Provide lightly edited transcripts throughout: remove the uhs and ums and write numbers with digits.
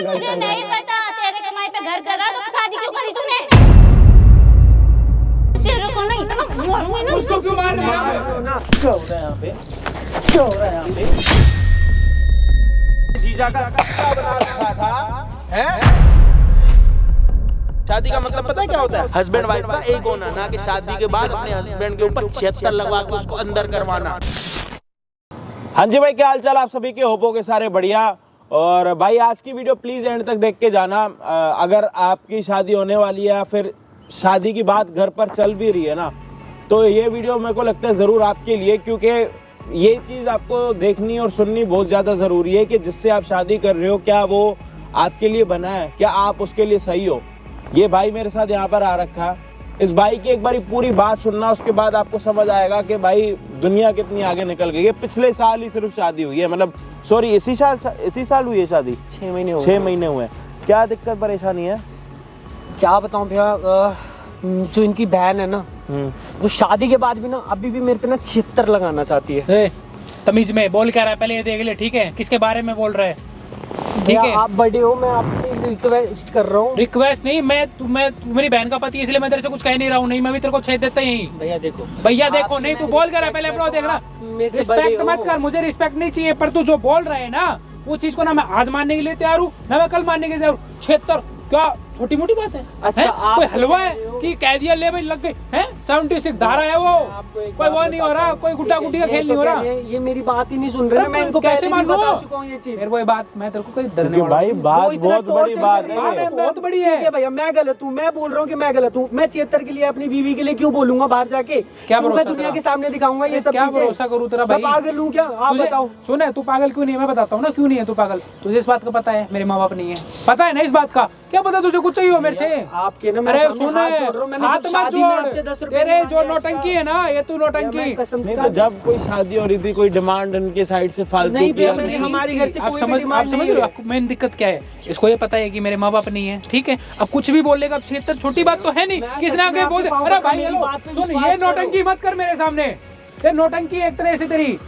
मुझे नहीं पता, तेरे कमाई पे घर चल रहा तो शादी क्यों करी तूने? तेरे को ना इतना मारूंगी ना। उसको क्यों मार रहे हो? क्या हो रहा है यहाँ पे? क्या हो रहा है यहाँ पे? जीजा का कच्चा बना रखा था, हैं? शादी का मतलब पता है क्या होता है? हस्बैंड वाइफ का एक होना, ना कि शादी के बाद अपने हस्बैंड के ऊपर 76 लगवा के उसको अंदर करवाना। हाँ जी भाई, क्या हाल चाल आप सभी के? होपो के सारे बढ़िया। और भाई आज की वीडियो प्लीज एंड तक देख के जाना। अगर आपकी शादी होने वाली है या फिर शादी की बात घर पर चल भी रही है ना, तो ये वीडियो मेरे को लगता है जरूर आपके लिए, क्योंकि ये चीज आपको देखनी और सुननी बहुत ज्यादा जरूरी है कि जिससे आप शादी कर रहे हो क्या वो आपके लिए बना है, क्या आप उसके लिए सही हो। ये भाई मेरे साथ यहाँ पर आ रखा है। इस भाई की एक बारी पूरी बात सुनना, उसके बाद आपको समझ आएगा कि भाई दुनिया कितनी आगे निकल गई है। पिछले साल ही सिर्फ शादी हुई है, मतलब सॉरी इसी साल हुई है शादी। 6 महीने हो 6 महीने हुए। क्या दिक्कत परेशानी है? क्या बताऊं भैया, जो इनकी बहन है ना, वो शादी के बाद भी ना अभी भी मेरे पे ना 76 लगाना चाहती है। तमीज में बोल क्या रहा है, पहले ये देख ले, ठीक है? किसके बारे में बोल रहा है? ठीक है, आप बड़े हो, मैं आपसे रिक्वेस्ट कर रहा हूँ। रिक्वेस्ट नहीं, मैं तू मेरी बहन का पति है, इसलिए मैं तेरे से कुछ कह नहीं रहा हूँ। नहीं, मैं भी तेरे को छेद देता यही। भैया देखो, भैया देखो नहीं, तू बोल कर रहा है पहले ब्रो, देखना। रिस्पेक्ट मत कर, मुझे रिस्पेक्ट नहीं चाहिए, पर तू जो बोल रहा है ना वो चीज को ना मैं आज मानने के लिए तैयार हूँ, ना मैं कल मानने के लिए तैयार हूँ। 76 क्या छोटी मोटी बात है? अच्छा, आप कोई हलवा है कि कह दिया ले भाई लग गई है? 76 धारा है वो, कोई वो नहीं हो रहा, कोई गुड्डा गुड्डी का खेल नहीं हो रहा। ये मेरी बात ही नहीं सुन रहे, मैं इनको कैसे पहले भी मानूं? बता चुका हूँ ये चीज। मेरे को ये बात, मैं तेरे को कोई डरने वाला भाई बात बहुत बड़ी बात है। बात बहुत बड़ी है। ठीक है भैया, मैं गलत हूँ, मैं बोल रहा हूँ कि मैं गलत हूँ। मैं 76 के लिए अपनी बीवी के लिए क्यों बोलूंगा बाहर जाके? क्या मैं भरोसा दुनिया के सामने दिखाऊंगा ये सब क्या चीजें? भरोसा करूँ तेरा भाई? मैं पागल हूँ क्या? आप बताओ। सुन है, तू पागल क्यों नहीं है? मैं बताता हूँ ना क्यों नहीं है तू पागल। तुझे इस बात का पता है मेरे माँ बाप नहीं है, पता है ना इस बात का? क्या पता तुझे कुछ चाहिए हो मेरे से? आपके ना, अरे सुन, हाथ मत जोड़। तेरे जो नौटंकी है ना, ये तू नौटंकी। नहीं तो जब कोई शादी हो रही थी, कोई डिमांड उनके साइड से फालतू नहीं, की नहीं, हमारे घर से आप कोई समझ भी डिमांड रहे नहीं हो है। आपको मेन दिक्कत क्या है? इसको ये पता है कि मेरे माँ बाप नहीं है, ठीक है? अब कुछ भी बोलेगा, अब 76 छोटी बात तो है नहीं, किसने आगे बोल दे। अरे भाई सुन, ये नौटंकी मत कर मेरे सामने। ये नौटंकी एक तरह से तेरी,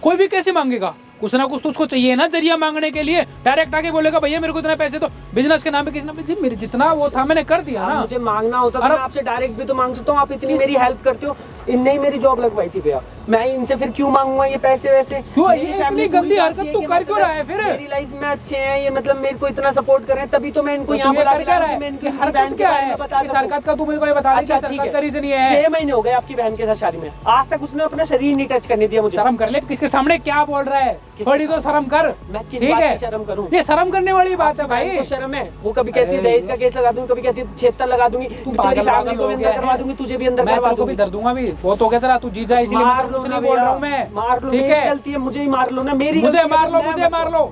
कोई भी कैसे मांगेगा? कुछ ना कुछ तो उसको चाहिए ना जरिया मांगने के लिए। डायरेक्ट आके बोलेगा भैया मेरे को इतने पैसे तो बिजनेस के नाम पे, किसी ना जी मेरे जितना वो था मैंने कर दिया ना। मुझे मांगना होता तो मैं आपसे डायरेक्ट भी तो मांग सकता हूँ। आप इतनी मेरी हेल्प करते हो, इनने ही मेरी जॉब लगवाई थी भैया, मैं इनसे फिर क्यों मांगूंगा ये पैसे वैसे? क्यों ये इतनी गंदी हरकत तू कर क्यों रहा है? फिर मेरी लाइफ में अच्छे हैं ये, मतलब मेरे को इतना सपोर्ट कर रहे हैं, तभी तो मैं इनको यहाँ बुला के लाया हूं कि मैं इनकी हरकत क्या है? इस हरकत का तू मेरे को ये बता दे। अच्छा ठीक है, रीजन ये है 6 महीने हो गए आपकी बहन के साथ शादी में, आज तक उसने अपना शरीर नहीं टच करने दिया मुझे। शर्म कर ले, किसके सामने क्या बोल रहा है? थोड़ी तो शर्म कर। मैं किस ठीक बात है, की शर्म करूं? ये शर्म करने वाली बात है भाई। तो शर्म है, वो कभी कहती है दहेज का केस लगा दूंगी, कभी कहती है 76 लगा दूंगी, तेरी फैमिली को भी अंदर करवा दूंगी, तुझे भी अंदर करवा दूंगी, दर दूंगा भी। वो तो कहता रहा तू जीजा, इसलिए मैं कुछ नहीं बोल रहा हूं। मैं मार लो, ठीक मेरी है, गलती है, मुझे ही मार लो ना, मेरी मुझे गलती है, मार लो, मैं मुझे मार लो।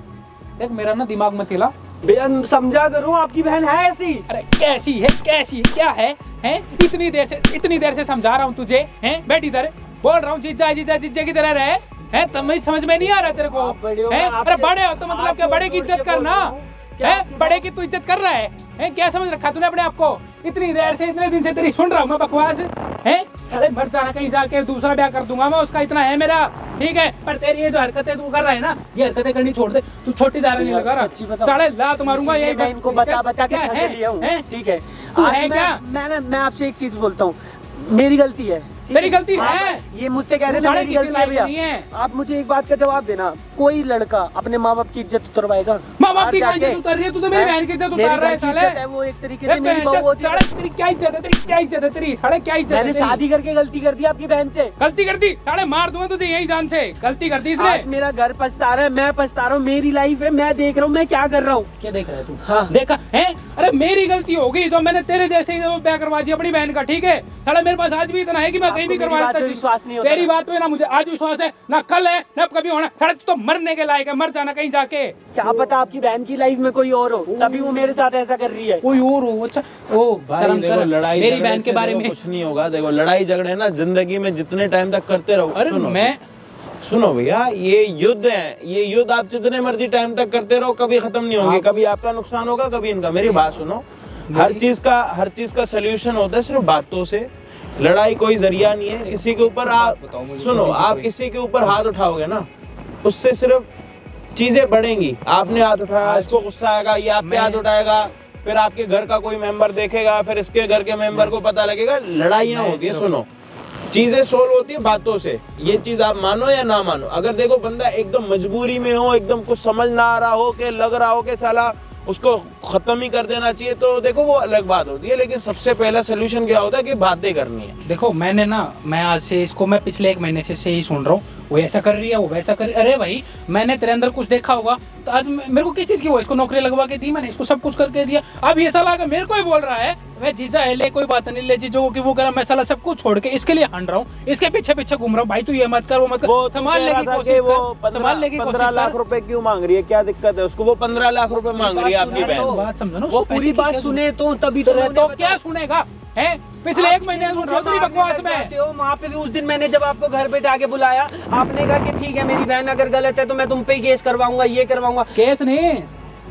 देख मेरा ना दिमाग मत हिला। भैया समझा करो, आपकी बहन है ऐसी। अरे कैसी है, कैसी क्या है? हैं इतनी देर से समझा रहा हूँ तुझे, हैं बैठ इधर, बोल रहा हूँ जीजा जीजा जीजा की तरह रहे हैं, तब मैं समझ में नहीं आ रहा तेरे को? हैं अरे बड़े हो तो मतलब क्या, बड़े की इज्जत करना है? बड़े की तू इज्जत कर रहा है? क्या समझ रखा तूने अपने आप को? इतनी देर से, इतने दिन से तेरी सुन रहा हूँ मैं बकवास है। अरे मर जाना, कहीं जाके दूसरा ब्याह कर दूंगा मैं, उसका इतना है मेरा, ठीक है? पर तेरी ये जो हरकतें तू कर रहा है ना, ये हरकतें करनी छोड़ दे। तू छोटी दारा नहीं लगा रहा, साढ़े लात मारूंगा यही। मैं इनको बता के थक लिया हूं, ठीक है? तू है क्या? मैं आपसे एक चीज बोलता हूँ, मेरी गलती है, तेरी गलती है। ये मुझसे कह रहे हैं मेरी गलती है भैया। आप मुझे एक बात का जवाब देना, कोई लड़का अपने माँ बाप की इज्जत उतरवाएगा? माँ बाप की इज्जत उतर रही है, तू तो मेरी बहन की इज्जत उतार रहा है साले। वो एक तरीके से मेरी बहू होती है। तेरी क्या इज्जत है? तेरी क्या इज्जत है? तेरी साले क्या इज्जत है? मैंने शादी करके गलती कर दी आपकी बहन से। गलती कर दी? साले मार दूंगा तुझे यही जान से। गलती कर दी इसने। आज मेरा घर पछता रहा है, मैं पछता रहा हूँ, मेरी लाइफ है, मैं देख रहा हूँ मैं क्या कर रहा हूँ। क्या देख रहा है तू? हाँ। देखा है? अरे मेरी गलती होगी जो मैंने तेरे जैसे ही ब्याह करवा दिया अपनी बहन का, ठीक है? साले मेरे पास आज भी इतना है कि मैं कहीं भी करवा देता। विश्वास नहीं होता तेरी बात पे ना मुझे आज विश्वास है, ना कल है, ना कभी होना। साले तो मरने के लायक है, मर जाना कहीं जाके। क्या पता आपकी बहन की लाइफ में कोई और हो, तभी वो मेरे साथ ऐसा कर रही है। कोई और हो? अच्छा ओ शर्म कर। लड़ाई मेरी बहन के बारे में कुछ नहीं होगा। देखो लड़ाई झगड़े ना जिंदगी में जितने टाइम तक करते रहो। अरे सुनो भैया, ये युद्ध है, ये युद्ध आप जितने मर्जी टाइम तक करते रहो कभी खत्म नहीं होंगे। कभी आपका नुकसान होगा, कभी इनका। मेरी बात सुनो, हर चीज का सलूशन होता है सिर्फ बातों से। लड़ाई कोई जरिया नहीं है। किसी के ऊपर आप सुनो, आप किसी के ऊपर हाथ उठाओगे ना, उससे सिर्फ चीजें बढ़ेंगी। आपने हाथ उठाया, इसको गुस्सा आएगा, ये आप पे हाथ उठाएगा, फिर आपके घर का कोई मेंबर देखेगा, फिर इसके घर के मेंबर को पता लगेगा। लड़ाइयाँ होती है, सुनो, चीजें सोल्व होती है बातों से। ये चीज आप मानो या ना मानो, अगर देखो बंदा एकदम मजबूरी में हो, एकदम कुछ समझ ना आ रहा हो, कि लग रहा हो कि साला उसको खत्म ही कर देना चाहिए, तो देखो वो अलग बात होती है। लेकिन सबसे पहला सोल्यूशन क्या होता है कि बातें करनी है। देखो मैं आज से इसको मैं पिछले 1 महीने से ही सुन रहा हूँ, वो ऐसा कर रही है, वो वैसा कर। अरे भाई मैंने तेरे अंदर कुछ देखा होगा, तो आज मेरे को किस चीज की वो, इसको नौकरी लगवा के दी मैंने, इसको सब कुछ करके दिया। अब ये साला मेरे को ही बोल रहा है मैं जीजा है, ले कोई बात नहीं, ले जीजो की वो करा, मैं साला सब कुछ छोड़ के इसके लिए हंड रहा हूँ, इसके पीछे पीछे घूम रहा हूँ। भाई तू ये मत कर, वो मत कर, संभालने की कोशिश कर, संभालने की कोशिश कर। 15 लाख रुपए क्यों मांग रही है, क्या दिक्कत है उसको? वो 15 लाख रुपए मांग रही है आपकी बहन। बात समझो ना, वो पूरी बात सुने तो तभी तो क्या सुनेगा है? पिछले 1 महीने बकवास में वहाँ पे भी उस दिन मैंने जब आपको घर पे आके बुलाया, आपने कहा कि ठीक है मेरी बहन अगर गलत है तो मैं तुम पे ही केस करवाऊंगा, ये करवाऊंगा। केस नहीं,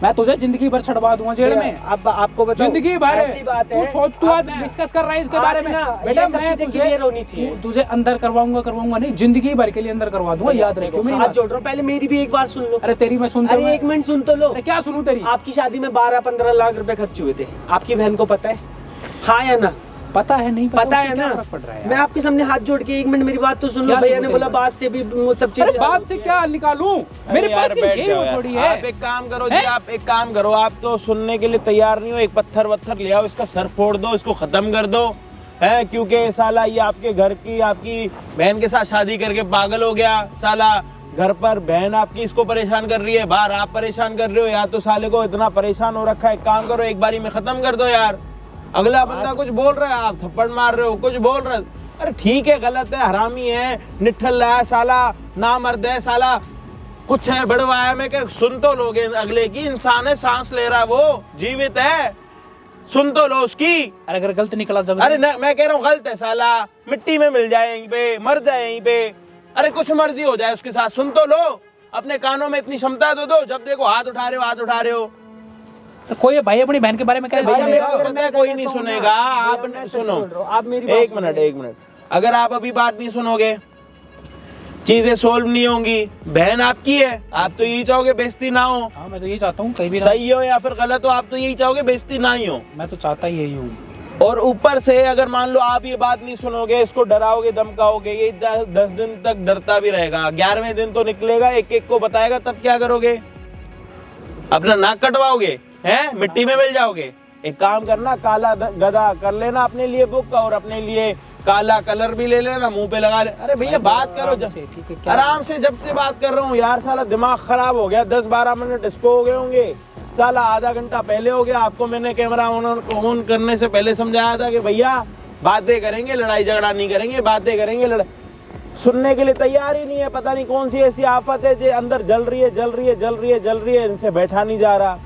मैं तुझे जिंदगी भर छड़वा दूंगा जेल में। अब आपको बताओ, जिंदगी भर ऐसी बात है। तू सोच, तू आज डिस्कस कर रहा है इसके बारे में। बेटा मैं क्लियर होनी चाहिए, तुझे अंदर करवाऊंगा नहीं, जिंदगी भर के लिए अंदर करवा दूंगा, याद रखियो मेरी हाथ जोड़ रहा हूं। पहले मेरी भी एक बात सुन लो। अरे तेरी मैं सुनता हूं। अरे 1 मिनट सुन तो लो। क्या सुनूं तेरी? आपकी शादी में 12-15 लाख रुपए खर्च हुए थे, आपकी बहन को पता है? हाँ या ना? पता है नहीं पता है ना? मैं आपके सामने हाथ जोड़ के 1 मिनट मेरी बात तो सुन लो। भैया ने बोला बात से भी वो सब चीजें। बात से क्या निकालूं? मेरे पास यही वो थोड़ी है। आप एक काम करो जी, आप एक काम करो, आप तो सुनने के लिए तैयार नहीं हो। एक पत्थर वत्थर ले आओ, इसका सर फोड़ दो, इसको खत्म कर दो, है? क्योंकि साला ये आपके घर की, आपकी बहन के साथ शादी करके पागल हो गया साला। घर पर बहन आपकी इसको परेशान कर रही है, बाहर आप परेशान कर रहे हो। या तो साले को इतना परेशान हो रखा है, एक काम करो एक बारी में खत्म कर दो यार। अगला बंदा कुछ बोल रहा है, आप थप्पड़ मार रहे हो, कुछ बोल रहे हो। अरे ठीक है, गलत है, हरामी है, निठल है साला, नामर्द है साला, कुछ है बड़वा है। मैं क्या सुन तो लोगे अगले की, इंसान है, सांस ले रहा है, वो जीवित है, सुन तो लो उसकी। अरे अगर गलत निकला जब, अरे मैं कह रहा हूँ गलत है साला, मिट्टी में मिल जाए यहीं पे, मर जाए यहीं पे। अरे कुछ मर्जी हो जाए उसके साथ, सुन तो लो। अपने कानों में इतनी क्षमता तो दो, जब देखो हाथ उठा रहे हो। तो कोई भाई अपनी बहन के बारे में क्या पता कोई नहीं सुनेगा। आप सुनो, आप मेरी एक मिनट, अगर आप अभी बात नहीं सुनोगे, चीजें सोल्व नहीं होंगी। बहन आपकी है, आप तो यही चाहोगे बेइज्जती ना हो। हाँ, मैं तो यही चाहता हूँ, कहीं भी सही हो या फिर गलत हो, आप तो यही चाहोगे बेइज्जती ना ही हो। मैं तो चाहता ही यही हूँ। और ऊपर से अगर मान लो आप ये बात नहीं सुनोगे, इसको डराओगे, धमकाओगे, ये 10 दिन तक डरता भी रहेगा। 11वें दिन तो निकलेगा, एक को बताएगा, तब क्या करोगे? अपना नाक कटवाओगे, हैं? मिट्टी में मिल जाओगे। एक काम करना, काला गधा कर लेना अपने लिए बुक, और अपने लिए काला कलर भी ले लेना, मुंह पे लगा ले। अरे भैया बात करो आराम से। जब से बात कर रहा हूँ यार, साला दिमाग खराब हो गया। 10-12 मिनट इसको हो गए होंगे, साला आधा घंटा पहले हो गया। आपको मैंने कैमरा ऑन करने से पहले समझाया था कि भैया बातें करेंगे, लड़ाई झगड़ा नहीं करेंगे, बातें करेंगे। सुनने के लिए तैयार ही नहीं है। पता नहीं कौन सी ऐसी आफत है जो अंदर जल रही है, इनसे बैठा नहीं जा रहा।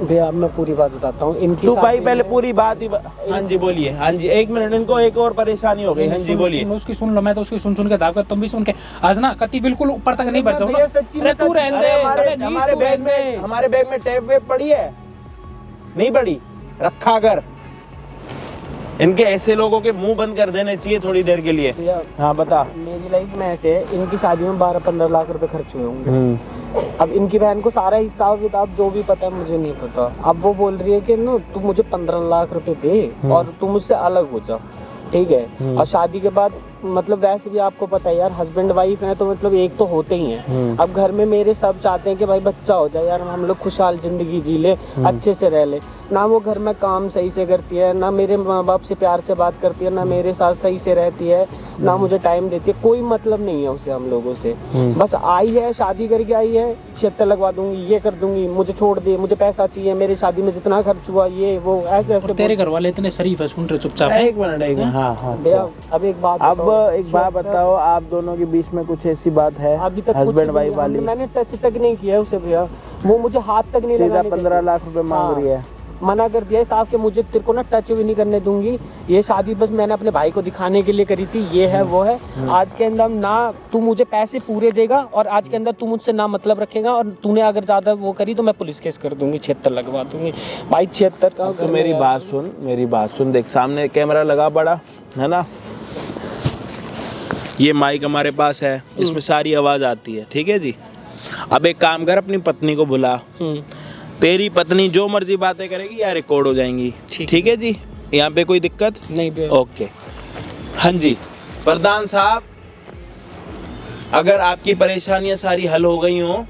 भैया अब मैं पूरी बात बताता हूँ इनकी। तू भाई पहले पूरी बात ही हाँ जी बोलिए। हाँ जी, 1 मिनट, इनको एक और परेशानी हो गई। हाँ जी बोलिए। उसकी सुन लो, मैं तो उसकी सुन के दाव कर, तुम भी सुन के आज ना कति बिल्कुल ऊपर तक नहीं बढ़ जाओ ना। अरे तू रहने दे, हमारे बैग में टेप वेप पड़ी है? नहीं पड़ी, रखा कर। इनके ऐसे लोगों के मुंह बंद कर देने चाहिए थोड़ी देर के लिए। हाँ बता। मेरी लाइफ में ऐसे है, इनकी शादी में 12-15 लाख रुपए खर्च हुए होंगे। अब इनकी बहन को सारा हिसाब किताब जो भी पता है मुझे नहीं पता। अब वो बोल रही है कि ना तू मुझे 15 लाख रुपए दे और तू मुझसे अलग हो जा, ठीक है? और शादी के बाद मतलब वैसे भी आपको पता है यार, हस्बैंड वाइफ है तो मतलब एक तो होते ही हैं। अब घर में मेरे सब चाहते हैं कि भाई बच्चा हो जाए यार, हम लोग खुशहाल जिंदगी जी ले, अच्छे से रह ले। ना वो घर में काम सही से करती है, ना मेरे माँ बाप से प्यार से बात करती है, ना मेरे साथ सही से रहती है, ना मुझे टाइम देती है। कोई मतलब नहीं है उसे हम लोगों से। बस आई है, शादी करके आई है, 76 लगवा दूंगी, ये कर दूंगी, मुझे छोड़ दे, मुझे पैसा चाहिए, मेरी शादी में जितना खर्च हुआ ये वो ऐसे ऐसे। तेरे घर वाले इतने शरीफ है, सुन रहे चुपचाप। एक मिनट। हाँ। अब एक बात बताओ, आप दोनों के बीच में कुछ ऐसी बात है अभी तक हस्बैंड वाइफ वाली? मैंने टच तक नहीं किया उसे भैया, वो मुझे हाथ तक नहीं लगाने। 15 लाख रुपए मांग रही है। मना कर दिया साहब कि मुझे तेरे को ना टच भी नहीं करने दूंगी। ये शादी बस मैंने अपने भाई को दिखाने के लिए करी थी, ये है वो है। आज के अंदर ना तू मुझे पैसे पूरे देगा और आज के अंदर तू मुझसे ना मतलब रखेगा, और तूने अगर ज्यादा वो करी तो मैं पुलिस केस कर दूंगी, 76 लगवा दूंगी। भाई 76 का तो मेरी बात सुन, देख सामने कैमरा लगा पड़ा है ना, ये माइक हमारे पास है, इसमें सारी आवाज आती है, ठीक है जी? अब एक काम कर, अपनी पत्नी को बुला। तेरी पत्नी जो मर्जी बातें करेगी यार रिकॉर्ड हो जाएंगी। ठीक है जी, यहाँ पे कोई दिक्कत नहीं पे। ओके। हाँ जी प्रधान साहब, अगर आपकी परेशानियां सारी हल हो गई हो,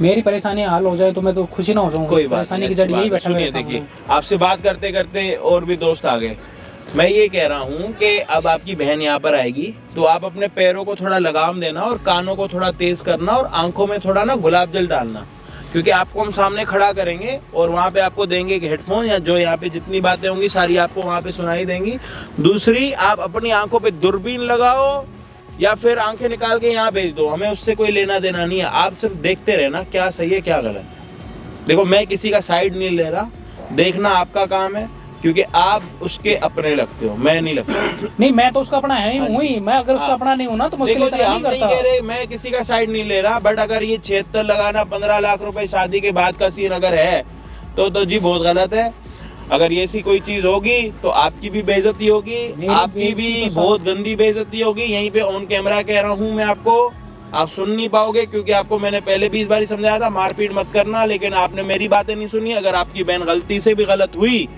मेरी परेशानी हल हो जाए तो मैं तो खुशी ना हो जाऊंगा। कोई बात परेशानी नहीं, की जड़ अच्छी यही बात है। बैठा सुनिए मेरे सामने। देखिए, आपसे बात करते करते और भी दोस्त आ गए। मैं ये कह रहा हूँ कि अब आपकी बहन यहाँ पर आएगी तो आप अपने पैरों को थोड़ा लगाम देना और कानों को थोड़ा तेज करना और आंखों में थोड़ा ना गुलाब जल डालना, क्योंकि आपको हम सामने खड़ा करेंगे और वहाँ पे आपको देंगे एक हेडफोन, या जो यहाँ पे जितनी बातें होंगी सारी आपको वहाँ पे सुनाई देंगी। दूसरी, आप अपनी आंखों पे दूरबीन लगाओ या फिर आंखें निकाल के यहाँ भेज दो, हमें उससे कोई लेना देना नहीं है। आप सिर्फ देखते रहना क्या सही है क्या गलत है। देखो मैं किसी का साइड नहीं ले रहा, देखना आपका काम है, क्योंकि आप उसके अपने लगते हो, मैं नहीं लगता। नहीं मैं तो उसका अपना है ही हूँ ही, मैं अगर उसका अपना नहीं हूँ ना तो मुश्किल देखो जी, हम नहीं कह रहे, मैं किसी का साइड नहीं ले रहा, बट अगर ये 76 लगाना 15 लाख रुपए शादी के बाद का सीन अगर है तो जी बहुत गलत है। अगर ये ऐसी कोई चीज होगी तो आपकी भी बेइज्जती होगी, आपकी भी बहुत गंदी बेइज्जती होगी। यहीं पे ऑन कैमरा कह रहा हूँ मैं आपको, आप सुन नहीं पाओगे, क्योंकि आपको मैंने पहले भी इस बार समझाया था मारपीट मत करना, लेकिन आपने मेरी बातें नहीं सुनी। अगर आपकी बहन गलती से भी गलत हुई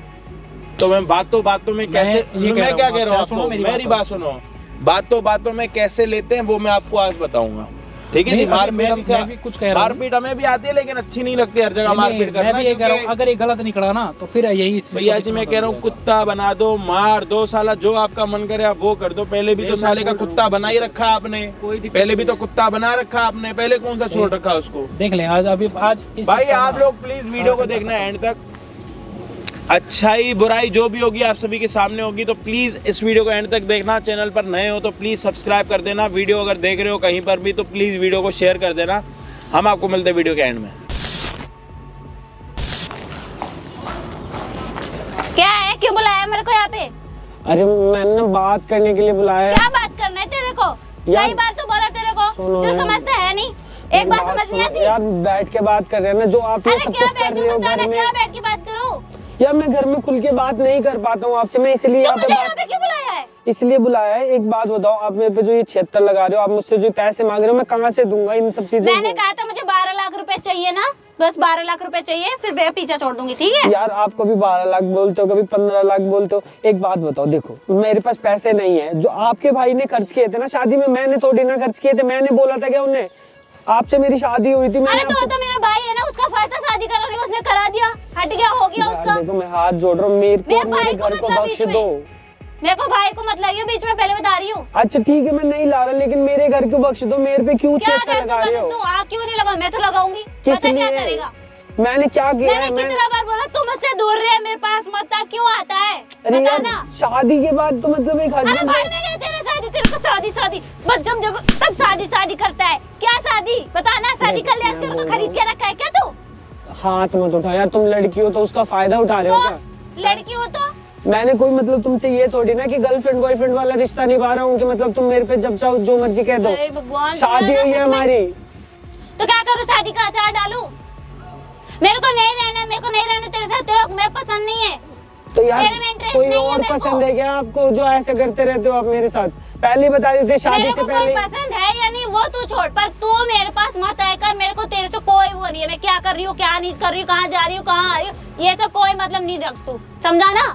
तो मैं बातों में कैसे, मैं क्या कह रहा हूँ, मेरी बात सुनो, बातों में कैसे लेते हैं वो मैं आपको आज बताऊंगा। ठीक है जी, मारपीट हमें भी आती है लेकिन अच्छी नहीं लगती हर जगह मारपीट करना। मैं भी ये कह रहा हूँ, अगर ये गलत निकला ना तो फिर यही भैया जी मैं कह रहा हूँ कुत्ता बना दो, मार दो साला, जो आपका मन करे आप वो कर दो। पहले भी तो साले का कुत्ता बना ही रखा आपने, पहले भी तो कुत्ता बना रखा आपने, पहले कौन सा छोड़ रखा उसको। देख लें आज भाई आप लोग प्लीज वीडियो को देखना एंड तक, अच्छाई बुराई जो भी होगी आप सभी के सामने होगी, तो प्लीज इस वीडियो को एंड तक देखना। चैनल पर नए हो तो प्लीज सब्सक्राइब कर देना, वीडियो अगर देख रहे हो कहीं पर भी तो प्लीज वीडियो को शेयर कर देना। हम आपको मिलते हैं वीडियो के एंड में। क्या है, क्यों बुलाया मेरे को यहाँ पे? अरे मैंने बात करने के लिए बुलाया। क्या बात करना है तेरे को? कई बार तो बोला तेरे को, तू समझता है नहीं, एक बात समझ नहीं आती यार। बैठ के बात कर रहे हैं ना, जो आप ये सब कुछ कर रहे हो घर में। क्या बैठ के बात करूं यार? मैं घर में खुल के बात नहीं कर पाता हूँ आपसे, मैं इसलिए तो मुझे यहाँ पे क्यों बुलाया है? इसलिए बुलाया है। एक बात बताओ, आप मेरे पे जो ये 76 लगा रहे हो, आप मुझसे जो पैसे मांग रहे हो, मैं कहाँ से दूंगा इन सब चीजों? मैंने कहा था मुझे 12 लाख रुपए चाहिए ना, बस 12 लाख रुपए चाहिए, फिर मैं पीछा छोड़ दूंगी। ठीक है यार, आप कभी 12 लाख बोलते हो, कभी 15 लाख बोलते हो। एक बात बताओ, देखो मेरे पास पैसे नहीं है, जो आपके भाई ने खर्च किए थे ना शादी में, मैंने थोड़ी ना खर्च किए थे। मैंने बोला था क्या उन्हें? आपसे मेरी शादी हुई थी। अरे तो मेरा भाई है ना, उसका फर्ज था शादी कराने का, उसने करा दिया, हट गया, हो गया उसका। देखो मैं हाथ जोड़ रहा हूँ, मेरे घर को बख्श दो। मेरे को भाई को मत लाइयो बीच में, पहले बता रही हूँ। अच्छा ठीक है, मैं नहीं ला रहा, लेकिन मेरे घर को बख्श दो। मेरे पे क्यों 76 लगा रहे हो? क्यों नहीं लगा? मैं तो लगाऊंगी। पता क्या करेगा? मैंने क्या किया है? मैंने कितना बार बोला तू मुझसे दूर रहे, मेरे पास मत आ, क्यों आता है? अरे बता यार, ना। शादी के बाद तो मतलब एक अरे हस्बैंड। भाड़ में गया तेरा शादी, तेरे को शादी बस जब जब सब शादी करता है। क्या शादी? बता ना, शादी कर लिया, तेरे को खरीद के रखा है क्या तू? हाथ मत उठा यार, तुम लड़की हो तो उसका फायदा उठा रहे हो क्या? लड़की हो तो मैंने कोई मतलब तुमसे ये थोड़ी ना कि गर्लफ्रेंड बॉयफ्रेंड वाला रिश्ता निभा रहा हूँ कि मतलब तुम मेरे पे जब चाहो जो मर्जी कह दो। भगवान, शादी हुई है हमारी तो क्या करूँ? शादी का अचार डालूं? मेरे को नहीं रहना तेरे साथ, तेरा मेरे पसंद नहीं है। तो यार कोई नहीं और है पसंद है क्या आपको, जो ऐसे करते रहते हो आप मेरे साथ? पहले बता देते शादी मेरे से को पहले। कोई पसंद है या नहीं वो तू छोड़, पर तू मेरे पास मत आकर, मेरे को तेरे से कोई वो नहीं है, मैं क्या कर रही हूँ क्या नहीं कर रही हूँ, कहाँ जा रही हूँ कहाँ आ रही हूँ, ये सब कोई मतलब नहीं रख तू, समझा ना?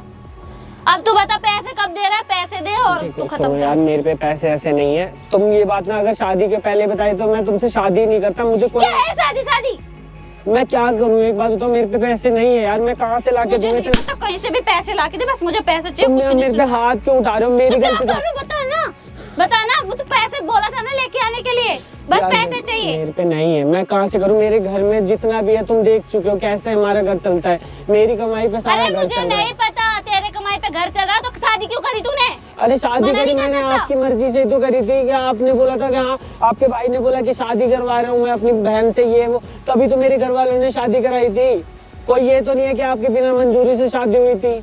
अब तू बता पैसे कब दे रहा है? पैसे दे और तू खत्म कर। यार मेरे पे पैसे ऐसे नहीं है। तुम ये बात ना अगर शादी के पहले बताई तो मैं तुमसे शादी नहीं करता। मुझे कोई क्या है शादी? मैं क्या करूँ? एक बात बताओ, मेरे पे पैसे नहीं है यार, मैं कहाँ से लाके दूँ? तो कहीं से भी पैसे लाके दे, बस मुझे पैसे चाहिए। तुम मेरे पे हाथ क्यों उठा रहे हो? मेरी गलती है। बता ना, वो तो पैसे बोला था ना लेके आने के लिए, बस पैसे चाहिए। मेरे पे नहीं है, मैं कहाँ से करूँ? मेरे घर में जितना भी है तुम देख चुके हो कैसे हमारा घर चलता है, मेरी कमाई पे सारा घर चल रहा है। मुझे नहीं पता तेरे कमाई पे घर चल रहा है, तो शादी क्यों करी तूने? अरे शादी करी मैंने आपकी मर्जी से तो करी थी। क्या आपने बोला था कि हाँ, आपके भाई ने बोला कि शादी करवा रहा हूँ मैं अपनी बहन से, ये वो, तभी तो मेरे घर वालों ने शादी कराई थी। कोई ये तो नहीं है कि आपके बिना मंजूरी से शादी हुई थी।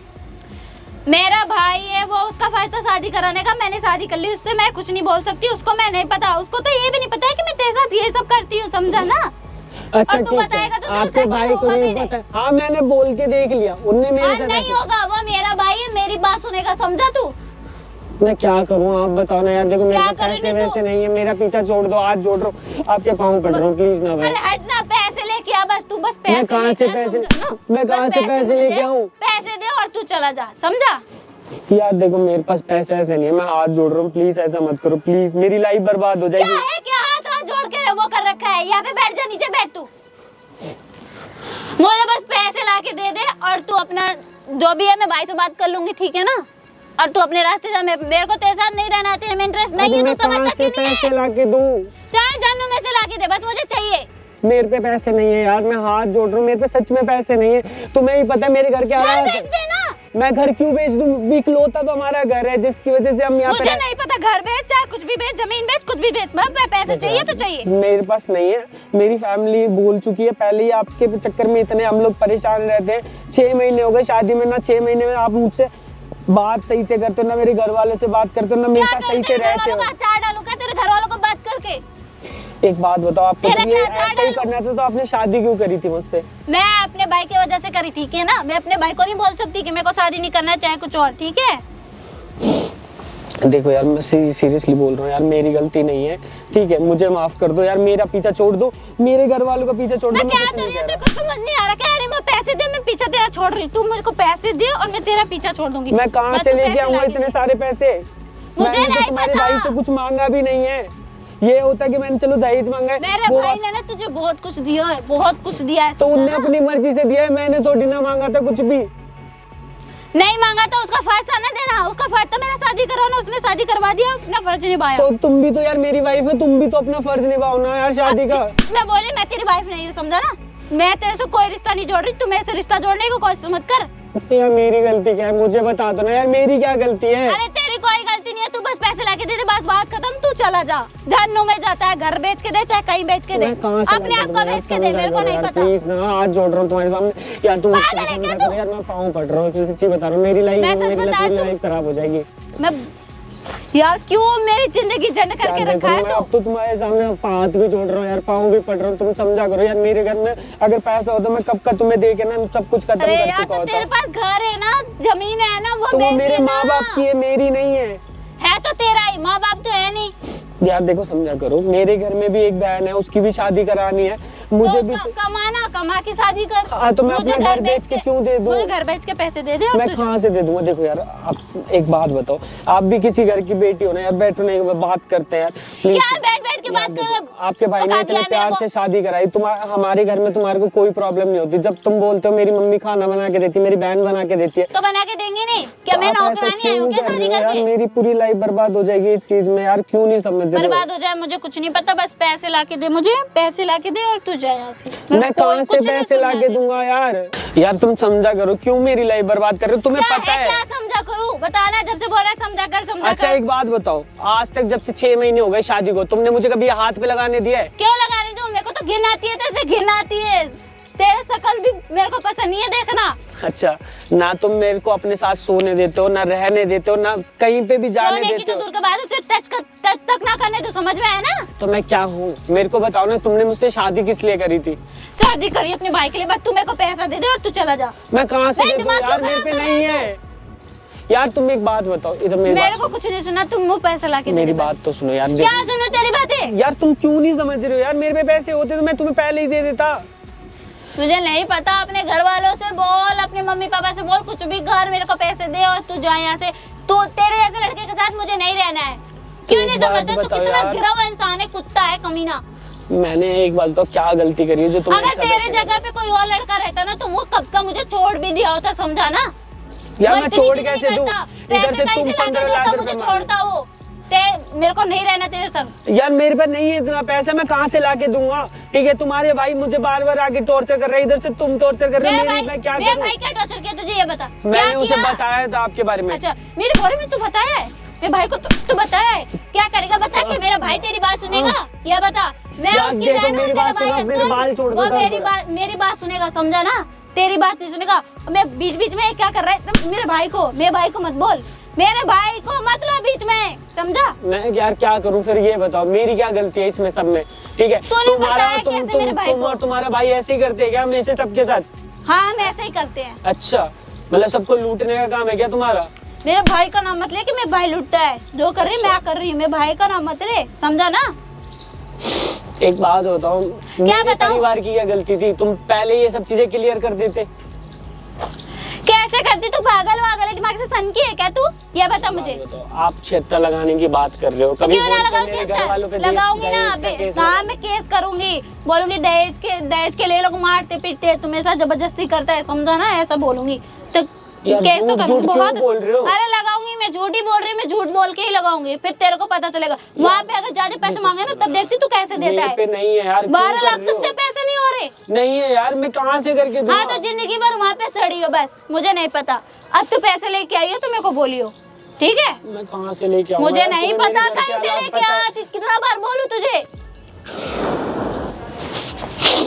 मेरा भाई है वो, उसका फर्ज था शादी कराने का, मैंने शादी कर ली, उससे मैं कुछ नहीं बोल सकती। उसको मैं नहीं पता, उसको तो ये भी नहीं पता है कि मैं तेरे साथ ये सब करती हूँ, समझा ना? अच्छा ठीक है, आपके भाई को नहीं पता? हाँ मैंने बोल के देख लिया, उनने मेरे साथ नहीं होगा, वो मेरा भाई है, मेरी बात सुनेगा, समझा तू? मैं क्या करूँ आप बताओ ना यार। देखो मेरे क्या पास पैसे करोगे वैसे तू? नहीं है, मेरा पीछा छोड़ दो, हाथ जोड़ रहा हूँ, आपके पाँव पड़ रहा हूँ, प्लीज ना भाई। अरे हट ना, पैसे लेके आ बस, तू बस पैसे मैं कहाँ से लेके आ, पैसे- समझा ना? मैं कहाँ बस से पैसे मुझे लेके दे, आऊँ? पैसे दे और तू चला जा, समझा? यार देखो मेरे पास पैसे ऐसे नहीं है, मैं हाथ जोड़ रहा हूँ, प्लीज ऐसा मत करो, प्लीज मेरी लाइफ बर्बाद हो क्या जाएगी। है, क्या हाथ हाथ जोड़ के वो कर रखा है? यहाँ पे बैठ जा, नीचे बैठ तू। मुझे बस पैसे ला के दे दे और तू अपना जो भी है मैं भाई से बात कर लूंगी, ठीक है ना? और तू अपने रास्ते जा, मेरे को तेरे साथ नहीं रहना, तेरे में इंटरेस्ट नहीं है, मैं तू समझ कहाँ से सकती नहीं पैसे है। ला के दूँ? चाहे जन्नू में से ला के दे, बस मुझे चाहिए। मेरे पे पैसे नहीं है यार, मैं हाथ जोड़ रहा हूँ, मेरे पे सच में पैसे नहीं है। तुम्हें ही पता है मेरे घर के घर हालात। बेच दे ना। मैं घर क्यों बेच दूँ? इकलौता तो हमारा घर है जिसकी वजह से हम यहाँ मुझे पे नहीं पता, घर बेच, चाहे कुछ भी बेच, जमीन बेच, कुछ भी बेच, मैं पैसे चाहिए तो चाहिए। मेरे पास नहीं है, मेरी फैमिली बोल चुकी है पहले ही, आपके चक्कर में इतने हम लोग परेशान रहते हैं। 6 महीने हो गए शादी में, ना 6 महीने में आप मुझसे बात सही से करते हो, ना मेरे घर वालों से बात करते हो, ना मेरे साथ सही से रहते हो। चार डालू का तेरे घर वालों को बात करके? एक बात बताओ, आपको तेरा तो ये क्या ऐसा ही करना था तो आपने शादी क्यों करी थी मुझसे? मैं अपने भाई की वजह से करी, ठीक है ना? मैं अपने भाई को नहीं बोल सकती कि मेरे को शादी नहीं करना है, चाहे कुछ और, ठीक है? देखो यार मैं सीरियसली बोल रहा हूँ यार, मेरी गलती नहीं है, ठीक है? मुझे माफ कर दो यार, मेरा पीछा छोड़ दो, मेरे घर वालों का पीछा छोड़ दो। मैं क्या कुछ नहीं करूँ, कह तेरे रहा। को समझ नहीं आ रहा क्या? अरे मैं पैसे दे, मैं पीछा तेरा छोड़ रही हूँ, तू मुझे को पैसे दे और मैं तेरा पीछा छोड़ दूंगी। मैं कहाँ बस से तू लेके पैसे आऊंगा ला के इतने दे। सारे पैसे? मुझे मैंने तो नहीं तुम्हारे पता। भाई से कुछ मांगा भी नहीं है। ये होता कि मैंने चलो दहेज मांगा है, मेरे वो भाई ने ना तुझे बहुत कुछ दिया है, बहुत कुछ दिया है, तो समझा उनने ना? अपनी मर्जी से दिया है, मैंने थोड़ी ना मांगा था कुछ भी। नहीं मांगा तो उसका फर्ज था ना देना, उसका फर्ज था मेरा शादी करवाना, उसने शादी करवा दिया, अपना फर्ज निभाया। तो तुम भी तो यार मेरी वाइफ है, तुम भी तो अपना फर्ज निभाओ ना यार शादी का। मैं बोली मैं तेरी वाइफ नहीं हूँ, समझा ना? मैं तेरे से कोई रिश्ता नहीं जोड़ रही, तू मेरे से रिश्ता जोड़ने की कोशिश मत कर। यार मेरी गलती क्या है मुझे बता दो ना यार, मेरी क्या गलती है? अरे तेरी कोई गलती नहीं है, तू बस पैसे लाके दे दे, बस बात खत्म, तू चला जा, जहन्नुम में जा, चाहे घर बेच के दे, चाहे कहीं बेच के दे, मैं कहाँ से अपने आप को बेच के दे, मेरे को नहीं पता। प्लीज ना, हाथ जोड़ रहा हूँ तुम्हारे सामने यार, तुम पागल है क्या तू? यार मैं पाँव पड़ रहा हूँ, सच्ची बता रहा हूँ, मेरी मैं सच लाइफ बता दूं? लाइफ खराब हो जाएगी। मैं यार क्यों मेरी जिंदगी झंड करके यार रखा देखो, है मैं तू? अब तो तुम्हारे सामने हाथ भी जोड़ रहा हूँ यार, पाँव भी पड़ रहा हूँ, तुम समझा करो यार। मेरे घर में अगर पैसा होता मैं कब का तुम्हें दे के ना सब कुछ खत्म अरे कर यार चुका तो तेरे होता। पास घर है ना, जमीन है ना, वो तो वो बेच मेरे देना। माँ बाप की है, मेरी नहीं है तो तेरा ही, माँ बाप तो है नहीं। यार देखो समझा करो, मेरे घर में भी एक बहन है, उसकी भी शादी करानी है, मुझे तो भी। उसका कमाना, कमा के शादी कर। हाँ, तो मैं मुझे अपना घर बेच के क्यों दे दूँ? मुझे घर बेच के पैसे दे दे और मैं तुझे- कहाँ से दे दूंगा? देखो यार आप एक बात बताओ, आप भी किसी घर की बेटी हो ना यार, बैठो नहीं बात करते हैं यार प्लीज। क्या बैठ बैठ के बात कर? आपके भाई ने इतने प्यार से शादी कराई, हमारे घर में तुम्हारे को कोई प्रॉब्लम नहीं होती। जब तुम बोलते हो मेरी मम्मी खाना बना के देती है, मेरी बहन बना के देती है, तो बना के देंगे नहीं क्या? मैं आप ऐसा नौकरानी आई हूँ क्यों क्या कर शादी रहे हो करके? यार? मेरी पूरी लाइफ बर्बाद हो जाएगी इस चीज में यार, क्यों नहीं समझ रहे हो? बर्बाद हो जाए मुझे कुछ नहीं पता, बस पैसे लाके दे, मुझे पैसे लाके दे और तू जा यहाँ से। मैं कहाँ से पैसे लाके दूंगा यार? यार तुम समझा करो, क्यों मेरी लाइफ बर्बाद कर रहे हो? तुम्हें क्या पता है? क्या समझा करूँ? बताना, जब से बोला समझा कर, समझा अच्छा कर। एक बात बताओ, आज तक जब से 6 महीने हो गए शादी को, तुमने मुझे कभी हाथ पे लगाने दिया है? क्यों लगाने दूँ? मेरे को तो घिन आती है, तेरे से घिन आती है, तेरे शकल भी मेरे को पसंद नहीं है देखना। अच्छा, ना तुम मेरे को अपने साथ सोने देते हो, ना रहने देते हो, ना कहीं पे भी जाने सोने की देते तो हो। दूर के बाद उसे टच तक ना करने तो समझ में आया ना? तो मैं क्या हूँ? मेरे को बताओ ना, तुमने मुझसे शादी किस लिए करी थी? शादी करी अपने भाई के लिए, बस तू मेरे को पैसा दे दे और तू चला जा। मैं कहाँ से नहीं, दे दूँ दिमाग यार? क्यों मेरे पे खराब नहीं कर रहा है यार। तुम एक बात बताओ, इधर मेरी मेरे बात को कुछ नहीं सुना, तुम वो पैसा लाके दे मेरी दे बात बस। तो सुनो यार। क्या सुनो तेरी बातें? यार तुम क्यों नहीं समझ रहे हो यार? मेरे पे पैसे होते तो मैं तुम्हें पहले ही दे देता। मुझे नहीं पता, अपने घर वालों से बोल, अपने मम्मी पापा से बोल, कुछ भी घर, मेरे को पैसे दे और तू जा यहाँ से। तू तेरे जैसे लड़के के साथ मुझे नहीं रहना है। क्यों नहीं एक बात समझता? तू बताओ कितना यार। गिरा हुआ इंसान है, कुत्ता है, कमीना। मैंने एक बात तो क्या गलती करी है जो तुम अगर तेरे जगह पे कोई और लड़का रहता ना तो वो कब का मुझे छोड़ भी दिया होता, समझा ना? यार वो मैं इतनी छोड़ जिद कैसे नहीं दूं? करता। इधर से पैसे तुम कहीं से 15 लाके लाख देता, रुपए मुझे मांग छोड़ता वो। मेरे को नहीं रहना तेरे संग। यार मेरे पास नहीं है इतना पैसा, मैं कहाँ से लाके दूंगा? ठीक है, तुम्हारे भाई मुझे बार बार आके टॉर्चर कर रहे हैं, इधर से तुम टॉर्चर कर रहे हो, मैं क्या मेरा करूं? भाई क्या टॉर्चर किया तुझे, ये बता। मैंने क्या उसे किया? बताया था आपके बारे में। अच्छा, मेरे बारे में तू बताया है? मेरे भाई को तू बताया है? क्या करेगा बता, कि मेरा भाई तेरी बात सुनेगा? ये बता। मैं यार उसकी देखो, बहन हूँ, मेरी तेरा बात भाई सुनो, है, मेरे सुन। बाल छोड़ दो, वो दर्द मेरी बात सुनेगा, समझा ना? तेरी बात नहीं सुनेगा। मैं बीच बीच में क्या कर रहा है? मेरे भाई को मत बोल, मेरे भाई को मत ला बीच में, समझा? मैं यार क्या करूं फिर? ये बताओ मेरी क्या गलती है इसमें सब में? ठीक है, तूने बताया कैसे मेरे भाई तुम को? और तुम्हारा भाई ऐसे ही करते हैं क्या हमेशा सबके साथ? हाँ, हम ऐसे ही करते हैं। अच्छा, मतलब सबको लूटने का काम है क्या तुम्हारा? मेरे भाई का नाम मत ले कि मेरे भाई लुटता है। जो कर रही है मैं कर रही हूँ, मेरे भाई का नाम मत ले, समझा ना। एक बात बताओ, मेरे बताऊं? परिवार की क्या गलती थी? तुम पहले ये सब चीजें क्लियर कर देते। कैसे करती तू? पागल वागल है, दिमाग से सनकी है क्या तू? ये बता मुझे। आप 76 लगाने की बात कर रहे हो, कभी क्यों ना बोलते लगाऊं मेरे घर वालों पे लगाऊंगी ना, दहेज का केस हाँ मैं केस करूंगी, बोलूंगी दहेज के लिए लोग मारते पीटते हैं, तुम्हें साथ जबरदस्ती करता है, समझा ना, ऐसा बोलूंगी। तो यार, केस तो झूठ करूंगी क्यों बहुत। बोल रहे हो? अरे लगाऊंगी, मैं झूठ ही बोल रही हूँ, मैं झूठ बोल के ही लगाऊंगी, फिर तेरे को पता चलेगा। वहाँ पे अगर ज्यादा पैसे मांगे ना तब देखती तू कैसे देता मेरे पे है। नहीं है यार, 12 लाख तुझसे पैसे नहीं हो रहे। नहीं है यार, मैं कहाँ से करके दूंगा? हाँ तो जिंदगी भर वहाँ पे सड़ी हो बस, मुझे नहीं पता। अब तू पैसे लेके आई हो तो मेरे को बोलियो, ठीक है? मैं कहाँ से लेके आऊंगा? मुझे यार, नहीं तुम्हें पता मेरे घर के कहीं से हालात लेके पता है। आती, कितना बार बोलूं तुझे?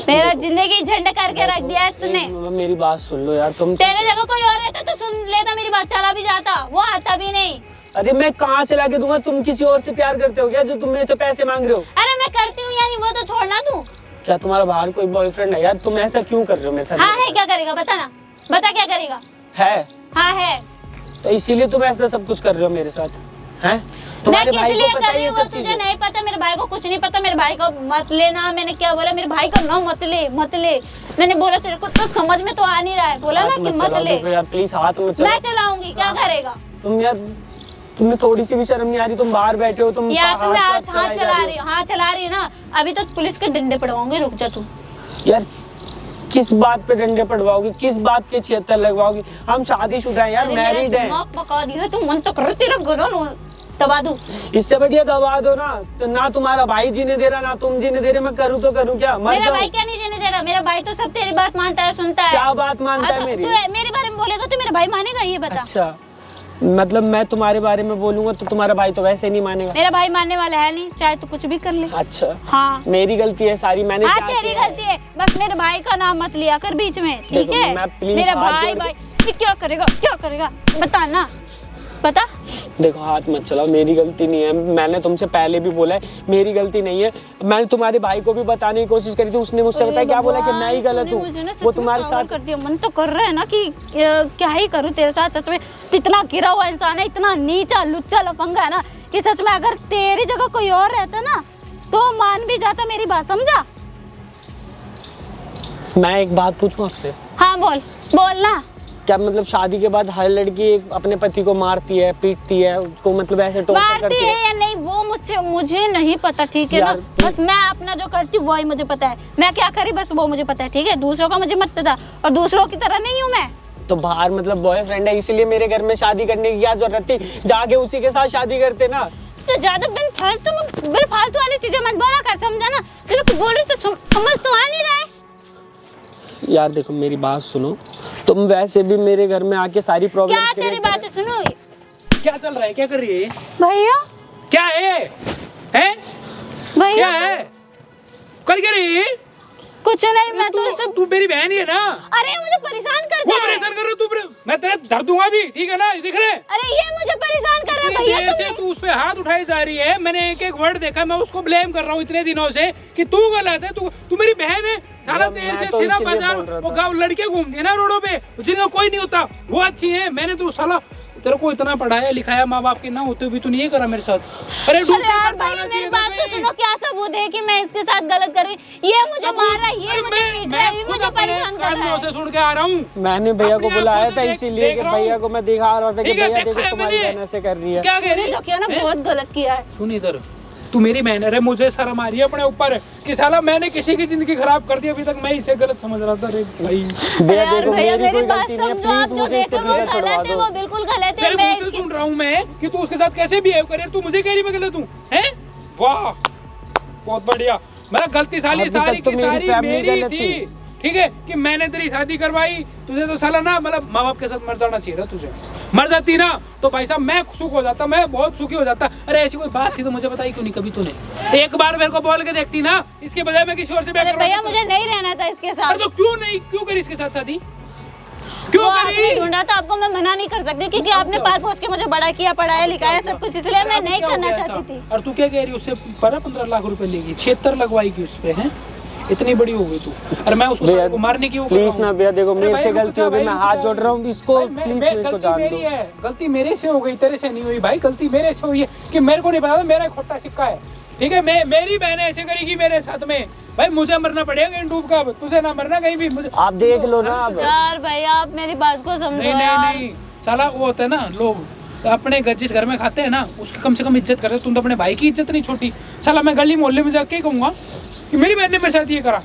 मेरा जिंदगी झंड करके रख दिया है तूने। मेरी बात सुन लो यार, तुम तेरे जगह कोई और रहता तो सुन लेता, मेरी बात चला भी जाता, वो आता भी नहीं। अरे मैं कहाँ से लाके दूंगा? तुम किसी और से प्यार करते हो क्या, जो तुम मेरे से पैसे मांग रहे हो? अरे मैं करती हूँ यानी, वो तो छोड़ना तू। क्या तुम्हारा बाहर कोई बॉयफ्रेंड है यार? तुम ऐसा क्यों कर रहे हो मेरे साथ? हाँ है, क्या करेगा बता ना, बता क्या करेगा? है हाँ है। तो इसीलिए तुम ऐसा सब कुछ कर रहे हो मेरे साथ, हैं? मैं तुम्हारे किस भाई लिए को पता कर है रही ये हूँ वो सब तुझे चीजें? नहीं पता, मेरे भाई को कुछ नहीं पता, मेरे भाई को मत लेना। मैंने क्या बोला, मेरे भाई का नाम मत ले, मत ले। मैंने बोला तेरे को तो समझ में तो आ नहीं रहा है, बोला ना हाथ कि मत मत चलाओ, ले। देखो यार प्लीज हाथ मत मैं चलाओ। चलाऊंगी, क्या करेगा? तुम यार, तुम्हें थोड़ी सी भी शर्म नहीं आ रही? तुम बाहर बैठे हो, तुम यार तो मैं आज हाथ चलाई जा चला रही रही हूँ, हाँ चला रही हूँ ना। अभी तो पुलिस के डंडे पड़वाऊंगी, रुक जा तू। हो। यार किस बात पे डंडे पड़वाओगी? किस बात के 76 लगवाओगी? हम शादीशुदा हैं यार, अरे मेरा मैरिड हैं। दिमाग पका दिया तू, मन तो कर तेरा गजन दबा दूं। इससे बढ़िया दबा दो ना। तो ना तुम्हारा भाई जीने दे रहा, ना तुम जीने दे रहे, मैं करूँ तो करूँ क्या? मर मेरा जाऊं? भाई क्या नहीं जीने दे रहा? मेरा भाई तो सब तेरी बात मानता है, सुनता है। क्या बात मानता है तो मेरी? तू मेरे बारे में बोलेगा तो मेरा भाई मानेगा, ये बता। अच्छा, मतलब मैं तुम्हारे बारे में बोलूंगा तो तुम्हारा भाई तो वैसे नहीं मानेगा। मेरा भाई मानने वाला है नहीं, चाहे तू कुछ भी कर ले। अच्छा, हाँ मेरी गलती है सारी। मैंने हाँ क्या तेरी किया है? गलती है, बस मेरे भाई का नाम मत लिया कर बीच में, ठीक देखो, है? मैं प्लीज मेरा हाथ भाई जोड़ के- भाई ये क्या करेगा, क्या करेगा बता ना, बता। देखो हाथ मत चलाओ, मेरी गलती नहीं है। मैंने तुमसे पहले भी बोला है मेरी गलती नहीं है। मैंने तुम्हारे भाई को भी बताने की कोशिश करी थी, उसने मुझसे बताया क्या बोला कि मैं ही गलत हूँ। वो तुम्हारे साथ कर दिया, मन तो कर रहा है ना कि क्या ही करूँ तेरे साथ। सच में इतना गिरा हुआ इंसान है, इतना नीचा लुच्चा लफंगा है ना कि सच में अगर तेरी जगह कोई और रहता ना तो मान भी जाता मेरी बात, समझा? मैं एक बात पूछूं आपसे? हाँ बोल, बोल ना। क्या मतलब शादी के बाद हर लड़की अपने पति को मारती है, पीटती है, उसको मतलब ऐसे टॉर्चर मारती करती है है? या नहीं वो मुझे नहीं पता, ठीक है ना? यार, बस मैं अपना जो करती हूँ वही मुझे पता है, मैं क्या करी बस वो मुझे पता है, ठीक है? दूसरों का मुझे मत पता, और दूसरों की तरह नहीं हूँ मैं। तो बाहर मतलब बॉयफ्रेंड है, इसीलिए मेरे घर में शादी करने की क्या जरूरत थी? जाके उसी के साथ शादी करते ना। तो ज्यादा बिन फालतू वाली चीजें मत बोला कर, समझा ना? तेरे को बोल रही तो समझ तो आ नहीं रहा है। यार देखो मेरी बात सुनो, तुम वैसे भी मेरे घर में आके सारी प्रॉब्लम क्या तेरी बात सुनो? क्या चल रहा है, क्या कर रही है? भैया क्या है? हैं? क्या भैया है? कर क्या रही है? कुछ नहीं, मैं तो तू तू मेरी बहन ही है ना? अरे मुझे परेशान कर वो रहा है। परेशान कर रहा है तू, मैं तेरे धर दूंगा भी, ठीक है ना? ये दिख रहा है? अरे ये मुझे परेशान कर रहा है इतनी भैया। देर से तू उस पे हाथ उठाई जा रही है, मैंने एक एक वर्ड देखा, मैं उसको ब्लेम कर रहा हूँ इतने दिनों से कि तू गलत है, तू मेरी बहन है। सारा मैं तेल से तो छीना इसीलिए बाजार बोल रहा वो था। गाँव लड़के घूमती है ना रोडों पे, जिनका कोई नहीं होता वो अच्छी है। मैंने तो साला तेरे को इतना पढ़ाया लिखाया, माँ बाप के ना होते भी तूने ये करा मेरे साथ। अरे अरे यार भैया मेरी बात तो सुनो, क्या सबूत है कि मैं इसके साथ गलत कर रही? ये मुझे मार रहा है, ये मुझे पीट रहा है, ये मुझे परेशान कर रहा है। से सुन के आ रहा हूँ। मैंने भैया को अपने बुलाया आंखों था से इसीलिए देख कि रहा हूँ। भैया को मैं दिखा रहा था कि ठीक है, भैया देखा देखो है तुम्हारी मैंने। बहन ऐसे कर रही है। क्या कह रही जो किया ना बहुत गलत किया है। सुन इधर, तू मेरी बहन है, मुझे शर्म आ रही है अपने ऊपर कि साला मैंने किसी की जिंदगी खराब कर दी, अभी तक मैं इसे गलत समझ रहा था। अरे भाई भैया यार देखो भैया मेरी कोई मेरी बात गलती नहीं है, समझो, आप प्लीज जो मुझे इससे देखो वो पीछे छुड़वा गलत है, दो। वो बिल्कुल गलत है। तेरे मैं मुंह से इसकी- सुन रहा हूँ मैं कि तू उसके साथ कैसे बिहेव करे, तू मुझे कह रही मैं गलत हूँ, हैं? वाह बहुत बढ़िया। मैं गलतीशाली अभी तक सारी तो की मेरी सारी फैमिली मेरी गलत थी, थी। ठीक है? कि मैंने तेरी शादी करवाई, तुझे तो साला ना मतलब माँ बाप के साथ मर जाना चाहिए था। तुझे मर जाती ना तो भाई साहब मैं सुख हो जाता, मैं बहुत सुखी हो जाता। अरे ऐसी कोई बात थी तो मुझे बताई क्यों नहीं कभी तूने? एक बार मेरे को बोल के देखती ना, इसके बजाय मैं किसी और से ब्याह अरे भैया करवाता। मुझे नहीं रहना था इसके साथ। अरे तो क्यों नहीं, क्यों करी इसके साथ शादी? क्यों वो आपने करी? ढूंढा था, आपको मैं मना नहीं कर सकती क्योंकि आपने पाल पोस के मुझे बड़ा किया, पढ़ाया लिखाया सब कुछ, इसलिए मैं नहीं करना चाहती थी। और तू क्या कह रही, उससे 15 लाख रुपए लेगी, 76 लगवाएगी उस पे, हैं? इतनी बड़ी हो गई तू, और मैं उसको साले को मारने की वो कर रहा प्लीज हूँ। ना भैया, देखो अरे मेरे भाई, से रुक गलती जा हो गई, भाई, मैं रुक हाथ जा। जोड़ रहा हूँ इसको, भाई, प्लीज मेरे को गलती जान मेरी दो। है, गलती मेरे से हो गई, तेरे से नहीं हुई भाई। गलती मेरे से हुई है कि मेरे को नहीं पता था मेरा खोटा सिक्का है, ठीक है। मेरी बहन ऐसे करेगी मेरे साथ में, भाई मुझे मरना पड़ेगा इन डूब का, तुझे ना मरना कहीं भी। मुझे आप देख लो ना अब। यार भाई आप मेरी बात को समझो नहीं नहीं यार। नहीं, साला वो होता है ना, लोग अपने जिस घर में खाते हैं ना उसकी कम से कम इज्जत करते। तुम तो अपने भाई की इज्जत नहीं छोटी। साला मैं गली मोहल्ले में जाके कहूंगा कि मेरी बहन ने मेरे साथ ये करा।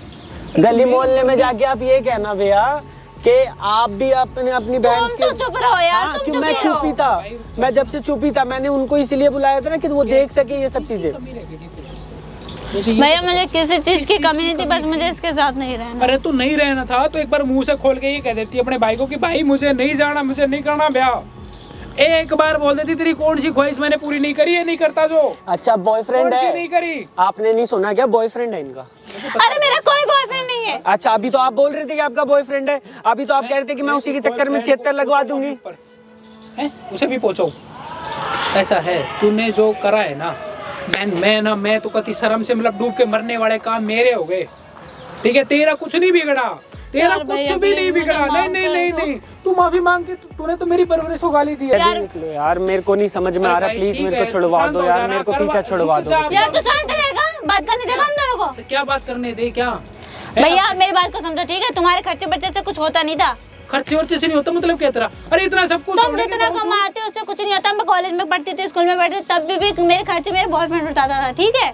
गली मोहल्ले में जाके आप ये कहना भैया कि आप भी अपने अपनी बहन तुम तो चुप रहो यार, हाँ, तुम कि चुप मैं रहो। चुप ही था, मैं जब से चुप ही था, मैंने उनको इसलिए बुलाया था ना कि वो देख सके ये सब चीजें। भैया मुझे किसी चीज की कमी नहीं थी, बस मुझे इसके साथ नहीं रहना। अरे तू नहीं रहना था तो एक बार मुंह से खोल के ये कह देती अपने भाई को कि भाई मुझे नहीं जाना, मुझे नहीं करना ब्याह। एक बार बोल देती तेरी कौन सी ख्वाहिश मैंने पूरी नहीं करी है, नहीं करता जो। अच्छा बॉयफ्रेंड कौन सी है? नहीं करी? आपने नहीं सुना क्या, बॉयफ्रेंड है इनका? अरे मेरा कोई बॉयफ्रेंड नहीं है। अच्छा अभी तो आप बोल रहे थे कि आपका बॉयफ्रेंड है, अभी तो आप कह रहे थे कि मैं उसी के चक्कर में 76 लगवा दूंगी। हैं? उसे भी पूछो। ऐसा है तूने जो करा है ना, मैं तो कति शर्म से मतलब डूब के मरने वाले काम मेरे हो गए, ठीक है। तेरा कुछ नहीं बिगड़ा, तेरा यार कुछ भैया, भी नहीं प्लीज बिगड़ा। मुझे नहीं माफ नहीं कर नहीं दो। नहीं, तू माफी मांग के तूने तो मेरी परवरिश को गाली दी है। यार निकलो यार, मेरे को नहीं समझ में आ रहा, भाई, प्लीज ठीक मेरे है, को छुड़वा शांत दो हो यार, जाना, मेरे को करवा- पीछा छुड़वा रुक दो। जा। यार तू शांत रहेगा, बात करने देगा हम दोनों को। तो क्या बात करने दे क्या? भैया आप मेरी बात को समझो, ठीक है। तुम्हारे खर्चे बर्चे से कुछ होता नहीं था। खर्चे वर्चे से नहीं होता मतलब क्या तेरा? अरे इतना सब कुछ तुम होने के जितना बावजूद- कमाते हो उससे कुछ नहीं होता। मैं कॉलेज में पढ़ती थी, स्कूल में पढ़ती थी, तब भी मेरे खर्चे मेरे बॉयफ्रेंड उठाता था, ठीक है।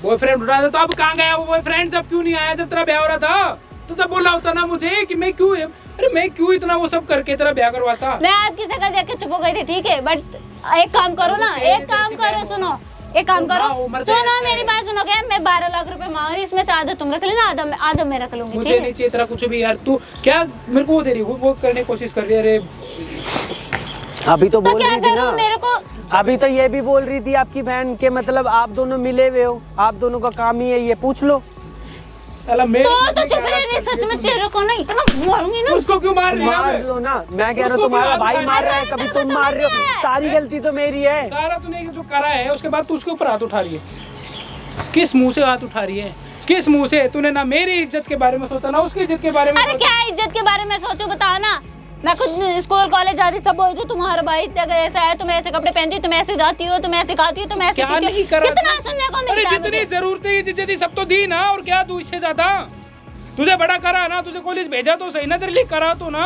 बॉयफ्रेंड उठा था तो अब कहाँ गया वो बॉयफ्रेंड? सब क्यों नहीं आया जब तेरा ब्याह हो रहा था? तो तब बोला होता ना मुझे कि मैं क्यों, अरे मैं क्यों इतना वो सब करके तेरा ब्याह करवाता। मैं आपकी शक्ल देख के चुप हो गई थी, ठीक है। बट एक काम करो ना, एक काम करो, सुनो, एक काम करो, सुनो मेरी बात सुनो। क्या मैं 12 लाख रुपए मांग रही, इसमें से आधा तुम रख लेना, आधा मैं रख लूंगी, मुझे ठीक नहीं है। चाहिए तेरा कुछ भी यार। तू क्या मेरे को वो दे रही है, वो करने की कोशिश कर रही है। अरे अभी तो तो बोल क्या रही थी करूं, ना, मेरे को अभी तो ये भी बोल रही थी आपकी बहन के मतलब आप दोनों मिले हुए हो, आप दोनों का काम ही है ये, पूछ लो। साला मेरे तो चुप रहे, सच में तेरे को ना इतना मारूंगी ना। उसको क्यों मार रही है? मार लो ना, मैं कह रहा हूँ उसको तुम्हारा भी भाई मार मार रहा है, कभी तुम मार रहे हो, सारी गलती तो मेरी है। सारा तूने जो करा है उसके बाद तू उसके ऊपर हाथ उठा रही है। किस मुंह से हाथ उठा रही है? किस मुंह से? तूने ना मेरी इज्जत के बारे में सोचा ना उसकी इज्जत के बारे में अरे सोचा। क्या इज्जत के बारे में सोचो, बताओ ना। मैं खुद स्कूल कॉलेज जाती, सब बोलती हूँ तुम्हारा भाई इतना ऐसा है, तुम ऐसे कपड़े पहनती हो, तुम ऐसे जाती हो, तुम ऐसे खाती हो, तुम ऐसे क्या पीती हो। नहीं करा? कितना सुनने को अरे मिलता है जितनी मुझे। जरूरत है चीजें थी सब तो दी ना, और क्या तू इससे ज्यादा? तुझे बड़ा करा ना, तुझे कॉलेज भेजा तो सही ना, तेरे लिए करा तो ना।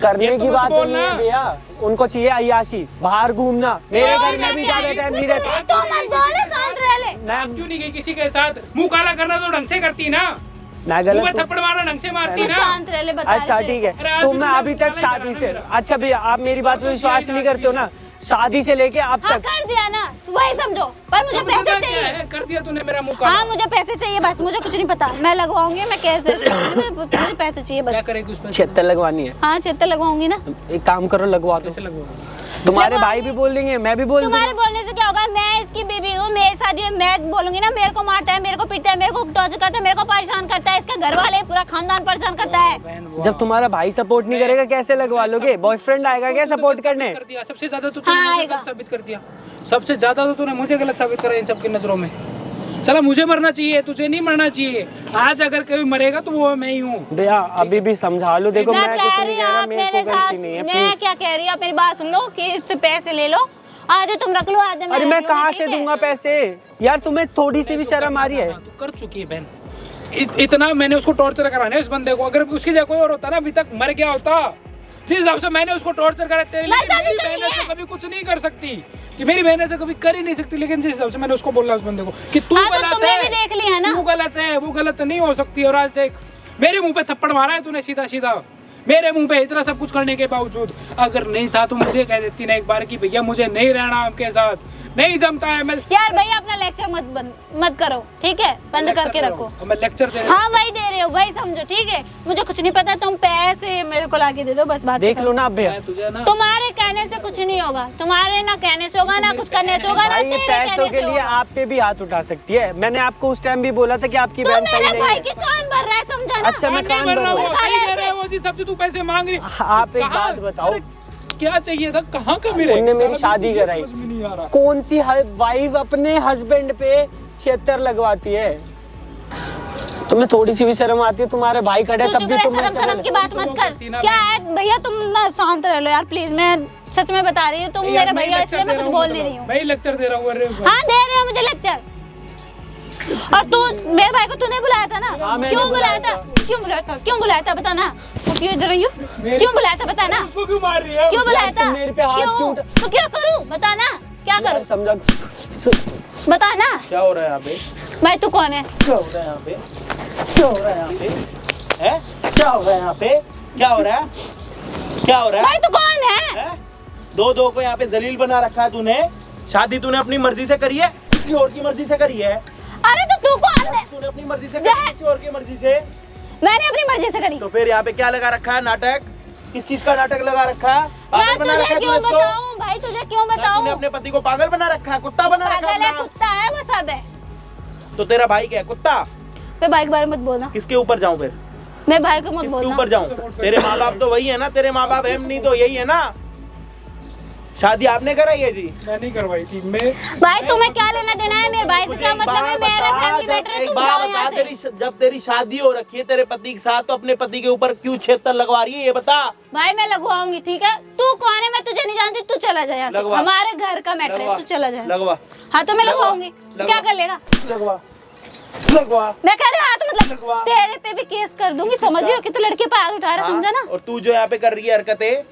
करने ये तो की मत बात नहीं बोलना। है भैया, उनको चाहिए अय्याशी, बाहर घूमना, मेरे घर में भी ज्यादा टाइम नहीं रहता। तो मत बोलो, शांत रह ले। मैं क्यों नहीं गई किसी के साथ? मुंह काला करना तो ढंग से करती ना, मैं मुंह गलत में हूँ? थप्पड़ मारना ढंग से मारती तू ना। शांत रह ले, बता रही अच्छा तेरे ठीक है, अरे आज तो भी मैं तुमने अभी तक मुस्कान शादी नहीं से, करा अच्छा भैया आप मेरी बात पे विश्वास नहीं करते हो ना, शादी से लेके अब हाँ तक कर दिया ना, वही समझो। पर मुझे पैसे क्या चाहिए। है? कर दिया तूने मेरा मुंह हाँ काला। मुझे पैसे चाहिए, बस मुझे कुछ नहीं पता। मैं लगवाऊंगी, मैं कैसे मुझे पैसे चाहिए क्या बस। करेगी उसमें? 76 लगवानी है, हाँ 76 लगवाऊंगी ना। एक काम करो लगवा दो। कैसे लगवाऊंगा? तुम्हारे लगवा भाई भी बोलेंगे, मैं भी बोल तुम्हारे दूंगा। बोलने से क्या होगा? मैं इसकी बीवी हूँ, मेरी शादी है, मैं बोलूंगी ना मेरे को मारता है, मेरे को पीटता है, मेरे को टॉर्चर करता है, मेरे को परेशान करता है, इसके घर वाले पूरा खानदान परेशान करता है। बहन, वाह। जब तुम्हारा भाई सपोर्ट नहीं करेगा कैसे लगवा लोगे? बॉयफ्रेंड आएगा क्या सपोर्ट करने? कर दिया सबसे ज्यादा तो तूने हाँ, मुझे आएगा। गलत साबित कर दिया। सबसे ज्यादा तो तूने मुझे गलत साबित करा इन सबकी नजरों में। चला मुझे मरना चाहिए, तुझे नहीं मरना चाहिए। आज अगर कोई मरेगा तो वो मैं ही हूँ। भैया अभी भी समझा लो, देखो मैं कुछ कह नहीं रही कह रहा, आप मेरे मेरे को साथ, गलती नहीं है, मैं प्लीज। क्या कह रही हूँ, आप मेरी बात सुन लो कि इससे पैसे ले लो, आधे तुम रख लो, आधे अरे रख मैं लूंगी, कहाँ ठीक से है? दूंगा पैसे? यार तुम्हें थोड़ी सी भी शर्म आ रही है? तू कर चुकी है बहन। इतना मैंने उसको टॉर्चर करा ना इस बंदे को, अगर उसकी जगह कोई और होता ना अभी तक मर गया होता। जिस हिसाब से मैंने उसको टॉर्चर करा, तेरे लिए मरता भी मेरी तो बहन नहीं ऐसे है। कभी कुछ नहीं कर सकती, कि मेरी बहन ऐसे कभी कर ही नहीं सकती। लेकिन जिस हिसाब से मैंने उसको बोला उस बंदे को कि तू हाँ, तो गलत तुमने है, भी देख लिया ना। तू गलत है, वो गलत नहीं हो सकती। और आज देख मेरे मुंह पे थप्पड़ मारा है तूने सीधा सीधा, मेरे मुंह पे इतना सब कुछ करने के बावजूद। अगर नहीं था तो मुझे कह देती ना एक बार कि भैया मुझे नहीं रहना आपके साथ, नहीं जमता है। मैं यार भैया अपना लेक्चर मत करो, ठीक है? बंद करके रखो। मैं लेक्चर दे हाँ वही दे रहे हो, वही समझो, ठीक है? मुझे कुछ नहीं पता, तुम पैसे मेरे को लाके दे दो, बस बात देख खत्म। लो ना अब भैया, मैं तुझे ना तुम्हारे कहने से कुछ नहीं होगा, तुम्हारे ना कहने से होगा, ना कुछ करने से होगा, ना भाई ये तेरे पैसों कहने के से लिए होगा। आप पे भी हाथ उठा सकती है। मैंने आपको उस टाइम भी बोला था कि आपकी तो बहन सही मेरे नहीं भाई है। के कान भर रहा है, समझा ना? अच्छा मैं नहीं कान भर भर रहा रहा हूँ, हूँ। सही कह रहे हो जी, सबसे तू पैसे मांग रही। आप एक कहाँ? बात बताओ, अरे, क्या चाहिए था? कहाँ का मेरे? उनने मेरी साला शादी मुझे कराई। समझ में नहीं आ रहा। कौन सी वाइफ अपने हस्बैंड पे 76 लगवाती है? तुम्हें थोड़ी सी भी शर्म आती है? तुम्हारे भाई खड़े तू तब चुप भी रह, तुम शर्म ऐसे शर्म बोले। की बात मत कर। क्या है भैया, तुम ना शांत रह लो यार प्लीज। मैं सच में बता रही हूँ, तुम मेरे भैया, इसलिए मैं कुछ बोल नहीं रही हूँ। मैं लेक्चर दे रहा हूँ। अरे हाँ दे रहे हो मुझे लेक्चर। और तू मेरे भाई को तूने बुलाया था ना? हाँ, मैंने क्यों बुलाया बुलाया था? क्यों बुलाया था? क्यों बुलाया था बता ना। उठिए इधर आइयो। क्यों बुलाया था बता ना। उसको क्यों मार रही है? क्यों बुलाया था? मेरे पे हाथ क्यों उठा- तो क्या करूँ बता ना, क्या यार करूँ समझा। बता ना। क्या हो रहा है यहाँ पे? भाई तू कौन है? क्या हो रहा है यहाँ पे? क्या हो रहा है यहाँ पे? हैं? क्या हो रहा है यहाँ पे? क्या हो रहा है? क्या हो रहा है? भाई तू कौन है? हैं? दो को यहाँ पे जलील बना रखा है तूने। शादी तूने अपनी मर्जी से करी है, किसी और की मर्जी से करी है? अरे तो तू कौन है? तूने अपनी मर्जी से करी, किसी और की मर्जी से? मैंने अपनी मर्जी से करी। तो फिर यहाँ पे क्या लगा रखा है? नाटक? किस चीज का नाटक लगा रखा है? मैं पागल बना रखा तुझे है क्यों तूने इसको? बताऊं भाई, तुझे क्यों तूने बताऊं? अपने पति को पागल बना रखा है, कुत्ता बना रखा पागल है, है? कुत्ता है, वो सब है। तो तेरा भाई क्या है? कुत्ता? मैं भाई के बारे में मत बोलना। किसके ऊपर जाऊं फिर? मैं भाई को मत किसके बोलना। ऊपर जाऊं? तेरे माँ बाप तो वही है ना, तेरे माँ बाप हम नहीं तो यही है ना। शादी आपने कराई है जी? मैं नहीं करवाई थी। मैं भाई तुम्हें क्या लेना देना है मेरे भाई से? मुझे क्या एक मतलब है? बात मेरा बता, फैमिली जब मैटर है, एक तुम बात जाओ बता, यहाँ से। जब तेरी शादी हो रखी है तेरे पति के साथ, तो अपने पति के ऊपर क्यों छेतर लगवा रही है ये बता। भाई मैं लगवाऊंगी, ठीक है? तू कौन है? मैं तुझे नहीं जानती, तू चला जा यहाँ से। लगवा। हमारे घर का मैटर है, तू चला जा। लगवा हाँ तो मैं लगवा। लगवाऊंगी। क्या कर लेगा? लगवा लगवा। मैं कह रही हूँ, हाँ तो मतलब लगवा। तेरे पे भी केस कर दूंगी, समझ रही हो? कि तू लड़के पे हाथ उठा रहा है, समझा ना? और तू जो यहाँ पे कर रही है हरकतें,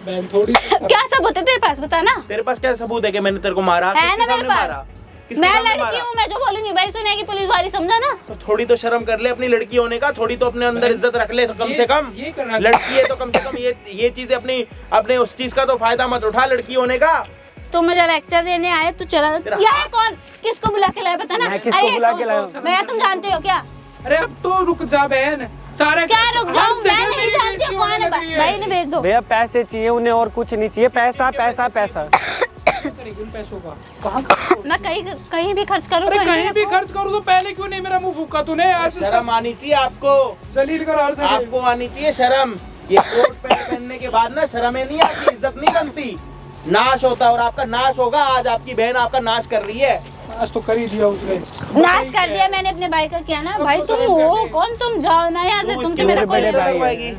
बहन थोड़ी क्या सबूत है तेरे पास, बता ना। तेरे पास क्या सबूत है कि मैंने तेरे को मारा? है किसके ना मेरे सामने पास। मारा? किसके मैं सामने लड़की मारा? हूँ, मैं जो बोलूंगी भाई सुनेगी पुलिस वाली, समझा ना? तो थोड़ी तो शर्म कर ले अपनी लड़की होने का, थोड़ी तो अपने अंदर इज्जत रख ले, तो कम से कम ये करना लड़की है तो कम से कम ये चीजें अपने उस चीज का तो फायदा मत उठा लड़की होने का। तो मुझे लेक्चर देने आए, तू चला। तेरा यह है कौन? किसको बुला के लाया बता ना? मैं किसको अरे, बुला के लाया? मैं तुम जानते हो क्या? अरे अब तो रुक जा बहन। सारे क्या रुक जाऊं? हर जगह मैं नहीं मेरी जानती बेइज्जती हूँ कौन होने है। लग रही है। भाई ने भेज दो। भैया पैसे चाहिए उन्हें और कुछ नहीं चाहिए। पैसा पैसा पैसा। करेगी उन पैसों का? कहाँ? मैं कहीं भी खर्च करूँ। अरे कहीं भी खर्च करूँ तो पहले क्यों नहीं मेरा मुंह फूका तूने? आज शर्म आनी चाहिए आपको, जलील कर हर जगह। आपको आनी चाहिए शर्म। ये कोट पैंट पहनने के बाद ना शर्म नहीं आती, इज्जत नहीं बनती, नाश होता है और आपका नाश होगा। आज आपकी बहन आपका नाश कर रही है। आज तो कर ही दिया उसने। नाश कर दिया मैंने अपने भाई का, किया ना? भाई तुम हो कौन? तुम जाओ ना यहाँ से, तू तुम इसके तो मेरा ऊपर कोई। 76 लगवाएगी,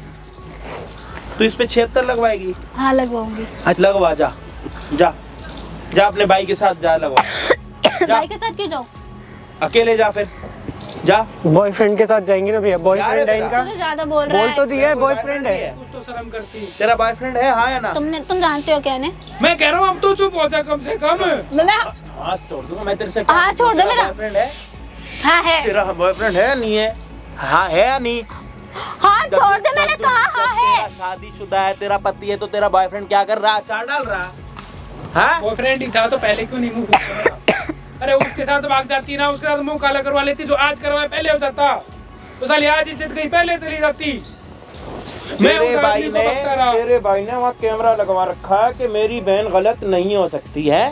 तू इस पे 76 लगवाएगी? हाँ लगवाऊंगी। लगवा जा जा जा, अपने भाई के साथ जा लगवा। जा भाई के साथ क्यों जाऊँ? अकेले जा, फिर जा। बॉयफ्रेंड के साथ जाएंगे ना भैया। बॉयफ्रेंड है इनका। तू तो ज्यादा बोल रहा बोल तो है। दिया है बॉयफ्रेंड है। कुछ तो शर्म करती है। तेरा बॉयफ्रेंड है हाँ या ना? तुम जानते हो क्या ने? मैं कह रहा हूँ अब तो चुप हो जा कम से कम। मैं हाथ तोड़ दूंगा मैं तेरे से। हाथ छोड़ दे मेरा। बॉयफ्रेंड है? हाँ है। तेरा बॉयफ्रेंड है नहीं है? हाँ है या नहीं? हाथ छोड़ दे, मैंने कहा हाँ है। तेरा शादीशुदा है, तेरा पति है, तो तेरा बॉयफ्रेंड क्या कर रहा है? अचार डाल रहा है? हाँ? बॉयफ्रेंड ही था तो पहले क्यों नहीं मुंह फूका? अरे उसके साथ भाग जाती ना, उसके साथ मुंह काला करवा लेती। जो आज करवाए पहले हो जाता, तो साली आज इज्जत गई पहले चली जाती। मैं उस आदमी को बकता रहा। तेरे भाई ने वहाँ कैमरा लगवा रखा है कि मेरी बहन गलत नहीं हो सकती है।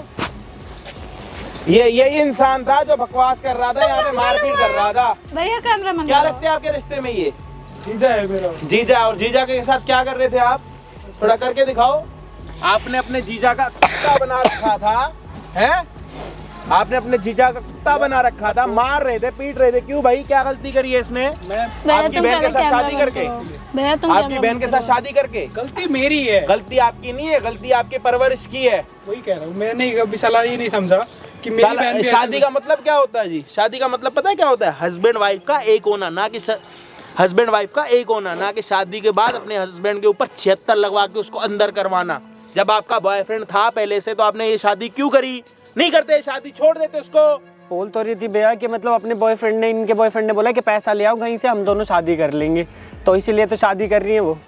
ये इंसान था जो बकवास कर रहा था, यहाँ पे मारपीट कर रहा था। भैया कैमरा मन क्या लगते हैं आपके रिश्ते में ये? जीजा है मेरा। जीजा, और जीजा के साथ क्या कर रहे थे आप? थोड़ा करके दिखाओ। आपने अपने जीजा का कुत्ता बना रखा था, हैं? आपने अपने जीजा का कुत्ता बना रखा था, मार रहे थे, पीट रहे थे। क्यों भाई, क्या गलती करी है इसने? आपकी बहन के साथ शादी करके, भैया तुम आपकी बहन के साथ शादी करके। गलती मेरी है। गलती आपकी नहीं है, गलती आपकी परवरिश की है। वही कह रहा हूँ, मैंने कभी सलाह ये नहीं समझा कि मेरी बहन भी शादी का मतलब क्या होता है जी? शादी का मतलब पता है क्या होता है? हस्बैंड वाइफ का एक होना, ना कि हस्बैंड वाइफ का एक होना, ना कि शादी के बाद अपने हस्बैंड के ऊपर 76 लगवा के उसको अंदर करवाना। जब आपका बॉयफ्रेंड था पहले से, तो आपने ये शादी क्यों करी? नहीं करते शादी, छोड़ देते उसको। बोल तो रही थी भैया कि मतलब अपने बॉयफ्रेंड ने, इनके बॉयफ्रेंड ने बोला कि पैसा ले आओ कहीं से, हम दोनों शादी कर लेंगे, तो इसीलिए तो शादी कर रही है वो।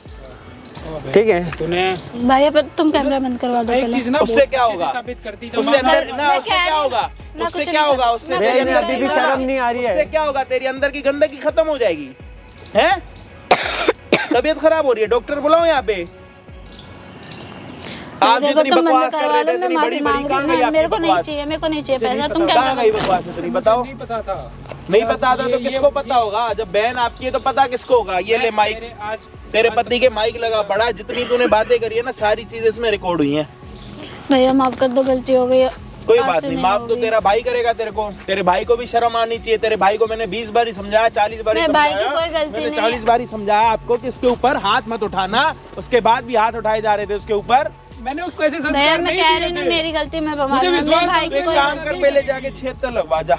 ठीक है तूने भैया पर तुम कैमरा बंद करवा दो एक पहले। चीज ना उससे बहुत क्या अच्छे से होगा? साबित करती जब उससे मामा- अंदर ना, मैं उससे कह क्या रही होगा? हूँ, मैं उससे कुछ क्या नहीं होगा? कर- उससे मैं तेरी कुछ अंदर नहीं की कर रही। शर्म नहीं आ रही है। उससे क्या होगा? तेरी अंदर की गंदगी खत्म हो जाएगी, हैं? तबीयत खराब हो रही है, डॉक्टर बुलाओ यहाँ पे। आप देखो, जितनी तुम बंद बकवास कर करवा रहे लो, थे, मैं इतनी माफी बड़ी मांग बड़ी रही कहाँ हूँ। गई आपकी मेरे को नहीं बकवास? चाहिए, मेरे को नहीं चाहिए पैसा। तुम पता। कैमरा कहाँ गई बकवास इतनी? बताओ। नहीं पता था। नहीं पता था तो किसको पता होगा? जब बहन आपकी है तो पता किसको होगा? ये ले माइक, मेरे आज तेरे पति के माइक लगा पड़ा है। जितनी तूने बातें करी है ना, सारी चीजें इसमें रिकॉर्ड हुई हैं। भैया माफ कर दो, गलती हो गई है। कोई आज बात से नहीं, नहीं माफ तो होगी। तेरा भाई करेगा तेरे को। तेरे भाई को भी शर्म आनी चाहिए। तेरे भाई को मैंने 20 बार ही समझाया, 40 बार ही मेरे भाई की समझाया। कोई गलती मैंने नहीं 40 बार ही समझाया आपको कि इसके ऊपर हाथ मत उठाना। उसके बाद भी हाथ उठाए जा रहे थे उसके ऊपर। मैंने उसको ऐसे भैया संस्कार मैं नहीं कह दिए रही हूँ थे। मेरी गलती मैं मुझे मेरे विश्वास भाई था की एक कोई काम कर, पहले जाके 76 लगवा जा।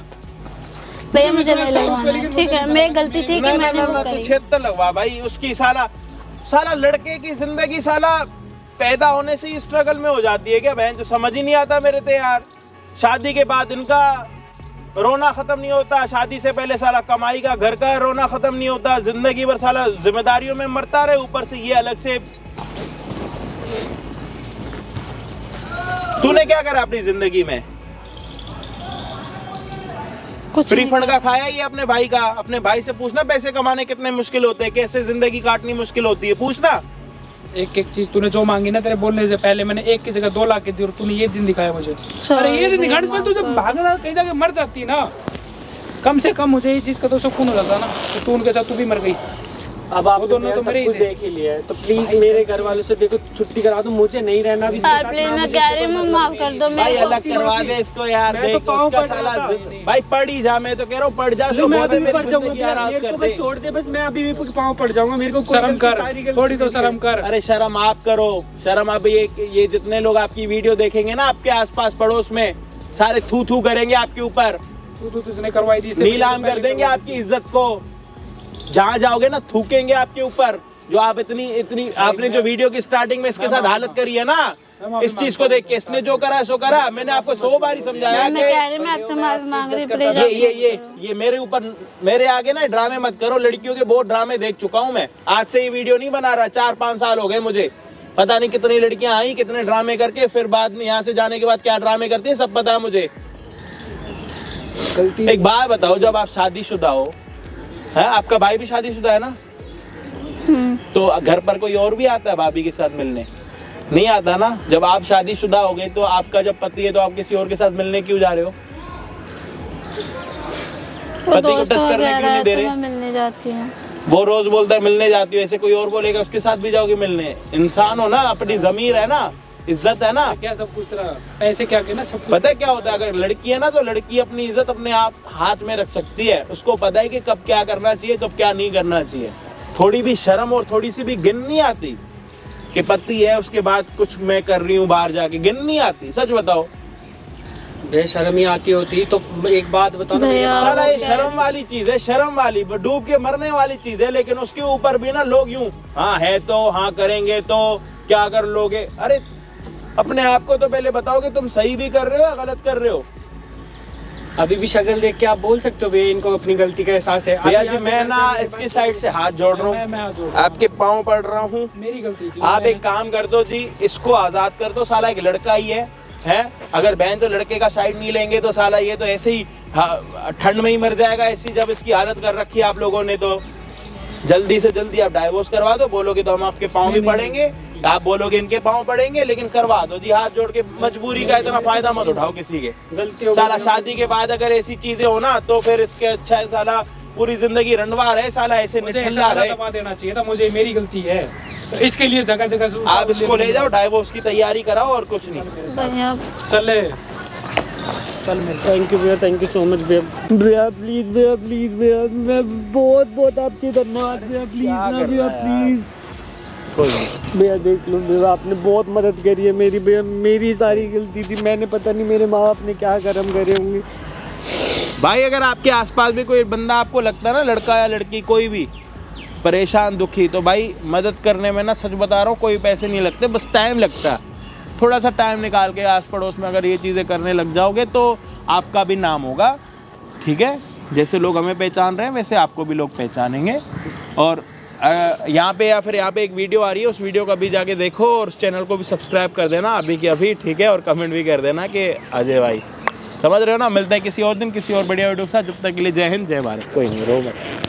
भैया मुझे नहीं विश्वास था उस पे, लगवाना है, लेकिन ठीक मुझे है नहीं मेरी लगवाना। गलती थी कि ना ना मैंने ना वो ना, तू करी। 76 लगवा भाई। उसकी साला लड़के की जिंदगी साला पैदा होने से ही स्ट्रगल में हो जाती है क्या बहन? जो समझ ही नहीं आता मेरे तो यार। शादी के बाद इनका रोना खत्म नहीं होता, शादी से पहले साला कमाई का, घर का रोना खत्म नहीं होता, जिंदगी भर साला जिम्मेदारियों में मरता रहे, ऊपर से ये अलग से। तूने क्या करा अपनी जिंदगी में? कुछ फ्री नहीं फंड का खाया ये अपने भाई का? अपने भाई से पूछना पैसे कमाने कितने मुश्किल होते हैं, कैसे जिंदगी काटनी मुश्किल होती है, पूछना। एक एक चीज तूने जो मांगी ना तेरे बोलने से पहले, मैंने 1 की जगह 2 लाख की दी और तूने ये दिन दिखाया मुझे। अरे ये दिन दिखाने से पहले तू जब भागना कहीं जाके मर जाती ना, कम से कम मुझे इस चीज का तो सुकून हो जाता ना कि तू उनके साथ तू भी मर गई। अब आप वो दोनों तो सब मेरे ही कुछ थे। देख ही लिया है, तो प्लीज मेरे घर वालों से देखो छुट्टी करा दो, मुझे नहीं रहना अभी इसके यार साथ, प्लीज ना मैं मुझे कह इससे रही हूँ कोई माफ मतलब कर नहीं। दो भाई मेरे अलग करवा दे इसको यार। मैं तो देख पाँव उसका पड़ साला रहा था। भाई पढ़ ही जा, मैं तो कह रहा हूँ पढ़ जा, चलो उसको मैं बोल अभी दे भी पड़ मेरी जाऊंगा, जिंदगी आराम मेरे कर को दे। बस छोड़ दे, बस मैं अभी भी पाँव पड़ जाऊंगा। मेरे को कोई शर्म गलती, सारी कर, गलती थोड़ी तो मेरी है। शर्म कर। अरे शर्म आप करो, शर्म। अब ये जितने लोग आपकी वीडियो देखेंगे ना आपके आसपास पड़ोस में, सारे थू थू करेंगे आपके ऊपर, तू तुझने करवाई दी, इससे नीलाम पहले कर देंगे करवाई आपकी इज्जत को। जहाँ जाओगे ना थूकेंगे आपके ऊपर। जो आप इतनी आपने जो वीडियो की स्टार्टिंग में इसके साथ हालत करी है ना, इस चीज को देख के इसने जो करा सो करा। मैंने आपको 100 बार ही समझाया मैं कह कि रही हूँ मैं आपसे माफी मांग रही हूँ ये मेरे ऊपर, मेरे आगे ना ड्रामे मत करो। लड़कियों के बहुत ड्रामे देख चुका हूँ मैं, आज से ये वीडियो नहीं बना रहा, 4-5 साल हो गए मुझे। पता नहीं कितनी लड़कियां आई, कितने ड्रामे करके, फिर बाद में यहाँ से जाने के बाद क्या ड्रामे करती है सब पता है मुझे। एक बात बताओ, जब आप शादीशुदा हो, है आपका भाई भी शादीशुदा है ना, तो घर पर कोई और भी आता है भाभी के साथ मिलने? नहीं आता ना। जब आप शादीशुदा हो गए तो आपका जब पति है तो आप किसी और के साथ मिलने क्यों जा रहे हो? पति को टच करने क्यों नहीं दे रहे? मैं मिलने जाती हूँ। वो रोज बोलता है मिलने जाती हो, ऐसे कोई और बोलेगा उसके साथ भी जाओगे मिलने? इंसान हो ना, अपनी जमीर है ना, इज्जत है ना। क्या सब कुछ तेरा पैसे क्या के ना सब कुछ। पता है क्या होता है? अगर लड़की है ना तो लड़की अपनी इज्जत अपने आप हाथ में रख सकती है। उसको पता है कि कब क्या करना चाहिए, कब क्या नहीं करना चाहिए। थोड़ी भी शर्म और थोड़ी सी भी गिन नहीं आती कि पति है उसके बाद कुछ मैं कर रही हूँ बाहर जाके, गिन नहीं आती। सच बताओ, बेशर्मी आती होती तो एक बात बताओ ना, भैया, साला ये शर्म वाली चीज है, शर्म वाली डूब के मरने वाली चीज है। लेकिन उसके ऊपर भी ना लोग यूं, हाँ है तो, हाँ करेंगे तो, क्या कर लोगे? अरे अपने आप को तो पहले बताओ कि तुम सही भी कर रहे हो या गलत कर रहे हो। अभी भी शक्ल देख के आप बोल सकते हो भैया इनको अपनी गलती का एहसास है। भैया अभी जी यहाँ से मैं घर ना पे इसकी साइड से हाथ जोड़ रहा मैं हाथ जोड़ हूँ, रहा हूँ। आपके पाँव पड़ रहा हूँ। मेरी गलती थी। आप एक काम कर दो जी, इसको आजाद कर दो। साला एक लड़का ही है? अगर बहन तो लड़के का साइड नहीं लेंगे तो साला ये तो ऐसे ही ठंड में ही मर जाएगा। ऐसी जब इसकी हालत कर रखी है आप लोगों ने, तो जल्दी से जल्दी आप डाइवोर्स करवा दो। बोलोगे तो हम आपके पाँव भी पड़ेंगे, आप बोलोगे इनके पाँव पड़ेंगे, लेकिन करवा दो जी हाथ जोड़ के। मजबूरी का इतना फायदा मत उठाओ किसी के। गलती हो साला गई। शादी के बाद अगर ऐसी चीजें हो ना तो फिर इसके अच्छा है साला पूरी जिंदगी रंडवा रहे, साला ऐसे मुझे निठल्ला रहे। दबा देना चाहिए था, मुझे मेरी गलती है, तो इसके लिए जगह जगह आप इसको ले जाओ, डाइवोर्स की तैयारी कराओ और कुछ नहीं। भैया चल ले। थैंक यू भैया, थैंक यू सो मच भैया। भैया प्लीज, भैया प्लीज, भैया मैं बहुत बहुत आपकी धन्यवाद भैया। प्लीज ना भैया, प्लीज भैया देख लो भैया, आपने बहुत मदद करी है मेरी। भैया मेरी सारी गलती थी, मैंने पता नहीं मेरे माँ बाप ने क्या कर्म करे होंगे। भाई अगर आपके आसपास भी कोई बंदा आपको लगता है ना, लड़का या लड़की कोई भी परेशान दुखी, तो भाई मदद करने में ना सच बता रहा हूँ कोई पैसे नहीं लगते, बस टाइम लगता है। थोड़ा सा टाइम निकाल के आस पड़ोस में अगर ये चीज़ें करने लग जाओगे तो आपका भी नाम होगा, ठीक है? जैसे लोग हमें पहचान रहे हैं वैसे आपको भी लोग पहचानेंगे। और यहाँ पे या फिर यहाँ पे एक वीडियो आ रही है, उस वीडियो को अभी जाके देखो और उस चैनल को भी सब्सक्राइब कर देना अभी के अभी, ठीक है? और कमेंट भी कर देना कि अजय भाई, समझ रहे हो ना? मिलते हैं किसी और दिन किसी और बढ़िया वीडियो के साथ। जब तक के लिए जय हिंद, जय भारत। कोई नहीं, रो मत।